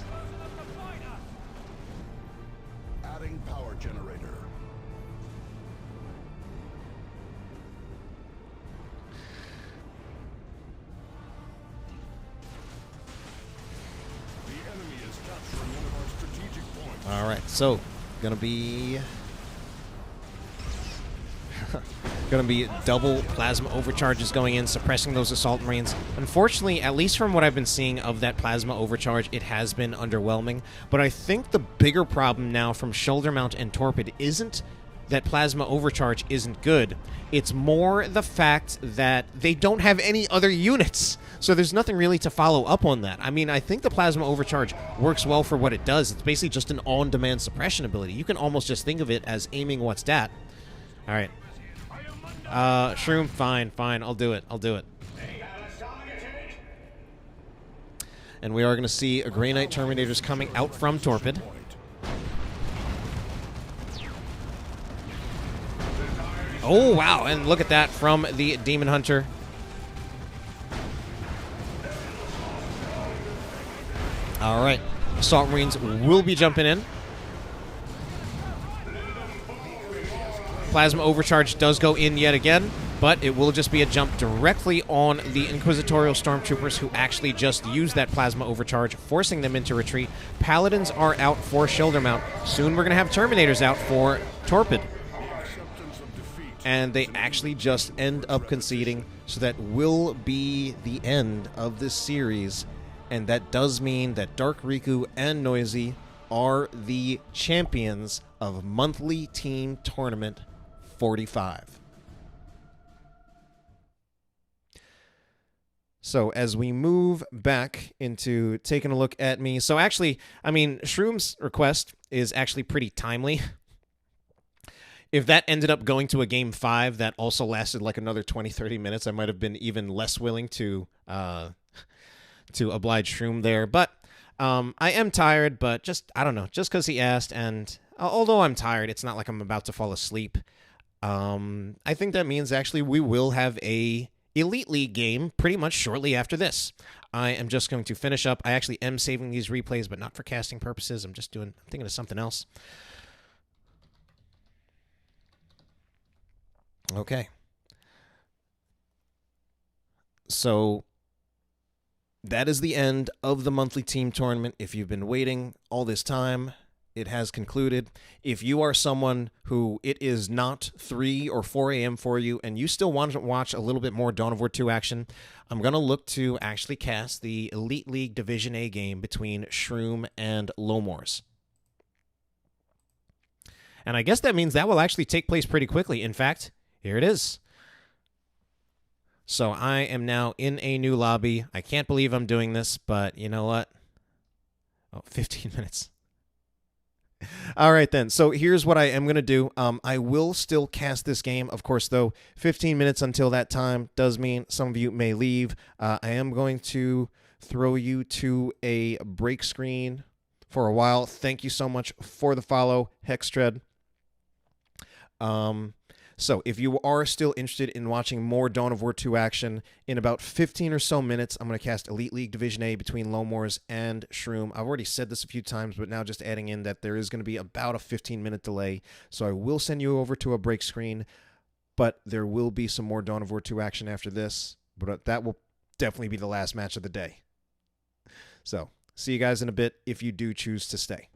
Adding power generator. The enemy is capturing one of our strategic points. All right, so gonna be double plasma overcharges going in, suppressing those assault marines. Unfortunately, at least from what I've been seeing of that plasma overcharge, it has been underwhelming. But I think the bigger problem now from Shoulder Mount and Torpid isn't that Plasma Overcharge isn't good. It's more the fact that they don't have any other units. So there's nothing really to follow up on that. I mean, I think the Plasma Overcharge works well for what it does. It's basically just an on-demand suppression ability. You can almost just think of it as aiming what's dat. All right. Shroom, fine. I'll do it. And we are going to see a Grey Knight Terminators coming out from Torpid. Oh, wow, and look at that from the Demon Hunter. All right, Assault Marines will be jumping in. Plasma Overcharge does go in yet again, but it will just be a jump directly on the Inquisitorial Stormtroopers who actually just used that Plasma Overcharge, forcing them into retreat. Paladins are out for Shoulder Mount. Soon we're going to have Terminators out for Torpid. And they actually just end up conceding, so that will be the end of this series. And that does mean that Dark Riku and Noisy are the champions of Monthly Team Tournament 45. So as we move back into taking a look at me, so actually, I mean, Shroom's request is actually pretty timely. If that ended up going to a game 5 that also lasted like another 20-30 minutes, I might have been even less willing to oblige Shroom there. But I am tired, but just, I don't know, just because he asked, and although I'm tired, it's not like I'm about to fall asleep. I think that means actually we will have a Elite League game pretty much shortly after this. I am just going to finish up. I actually am saving these replays, but not for casting purposes. I'm thinking of something else. Okay. So that is the end of the monthly team tournament. If you've been waiting all this time, it has concluded. If you are someone who it is not 3 or 4 a.m. for you and you still want to watch a little bit more Dawn of War 2 action, I'm going to look to actually cast the Elite League Division A game between Shroom and Lomors. And I guess that means that will actually take place pretty quickly. In fact, here it is. So I am now in a new lobby. I can't believe I'm doing this, but you know what? Oh, 15 minutes. All right, then. So here's what I am going to do. I will still cast this game. Of course, though, 15 minutes until that time does mean some of you may leave. I am going to throw you to a break screen for a while. Thank you so much for the follow, Hextread. So if you are still interested in watching more Dawn of War 2 action, in about 15 or so minutes, I'm going to cast Elite League Division A between Lomors and Shroom. I've already said this a few times, but now just adding in that there is going to be about a 15-minute delay. So I will send you over to a break screen, but there will be some more Dawn of War 2 action after this. But that will definitely be the last match of the day. So see you guys in a bit if you do choose to stay.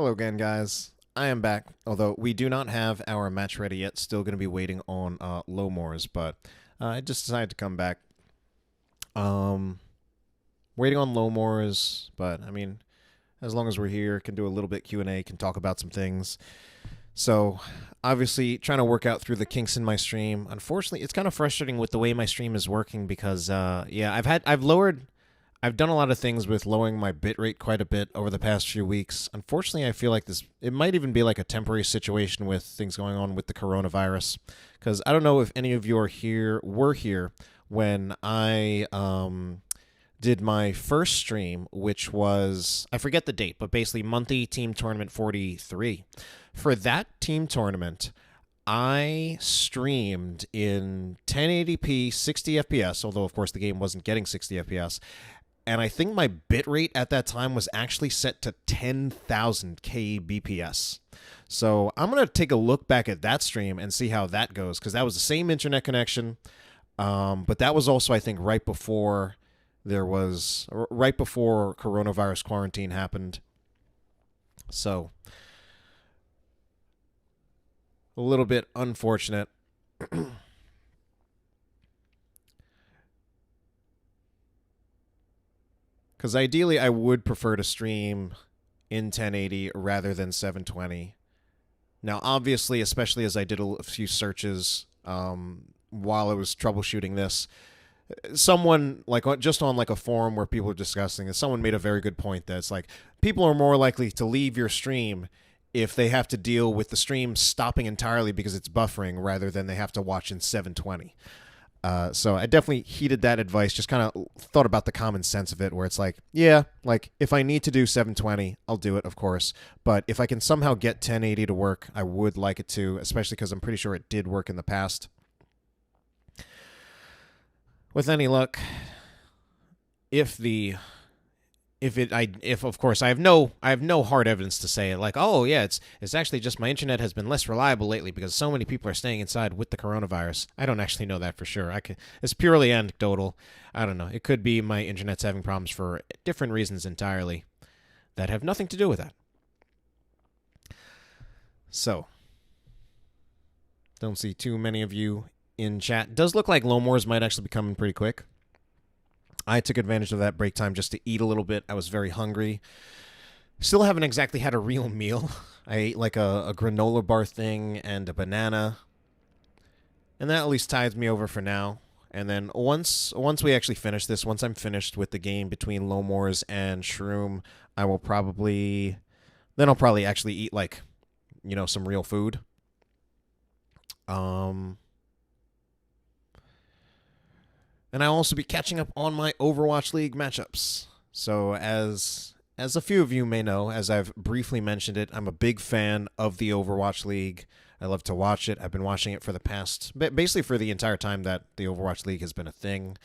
Hello again, guys. I am back, although we do not have our match ready yet. Still going to be waiting on Lowmores, but I just decided to come back. Waiting on Lowmores, but I mean, as long as we're here, can do a little bit Q&A, can talk about some things. So, obviously, trying to work out through the kinks in my stream. Unfortunately, it's kind of frustrating with the way my stream is working because, yeah, I've done a lot of things with lowering my bitrate quite a bit over the past few weeks. Unfortunately, I feel like it might even be like a temporary situation with things going on with the coronavirus. Because I don't know if any of you were here when I did my first stream, which was, I forget the date, but basically monthly team tournament 43. For that team tournament, I streamed in 1080p 60 FPS, although of course the game wasn't getting 60 FPS. And I think my bitrate at that time was actually set to 10,000 kbps. So I'm going to take a look back at that stream and see how that goes, because that was the same internet connection. But that was also, I think, right before coronavirus quarantine happened. So a little bit unfortunate. Because ideally, I would prefer to stream in 1080 rather than 720. Now, obviously, especially as I did a few searches while I was troubleshooting this, someone, like just on like a forum where people were discussing it, someone made a very good point that it's like, people are more likely to leave your stream if they have to deal with the stream stopping entirely because it's buffering rather than they have to watch in 720. So I definitely heeded that advice, just kind of thought about the common sense of it, where it's like, yeah, like if I need to do 720, I'll do it, of course. But if I can somehow get 1080 to work, I would like it to, especially because I'm pretty sure it did work in the past. With any luck, if of course I have no hard evidence to say it, like, oh yeah, it's actually just my internet has been less reliable lately because so many people are staying inside with the coronavirus. I don't actually know that for sure. It's purely anecdotal. I don't know. It could be my internet's having problems for different reasons entirely that have nothing to do with that. So, don't see too many of you in chat. Does look like Lowmores might actually be coming pretty quick. I took advantage of that break time just to eat a little bit. I was very hungry. Still haven't exactly had a real meal. I ate like a granola bar thing and a banana. And that at least tides me over for now. And then once we actually finish this, once I'm finished with the game between Lowmores and Shroom, I'll probably actually eat like, some real food. And I'll also be catching up on my Overwatch League matchups. So as a few of you may know, as I've briefly mentioned it, I'm a big fan of the Overwatch League. I love to watch it. I've been watching it for basically for the entire time that the Overwatch League has been a thing.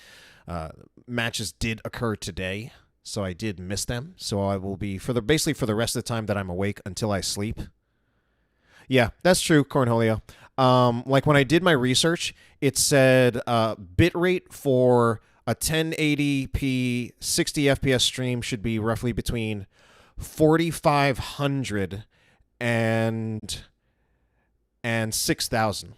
Matches did occur today, so I did miss them. So I will be for the rest of the time that I'm awake until I sleep. Yeah, that's true, Cornholio. Like when I did my research, it said bitrate for a 1080p 60 FPS stream should be roughly between 4,500 and 6,000.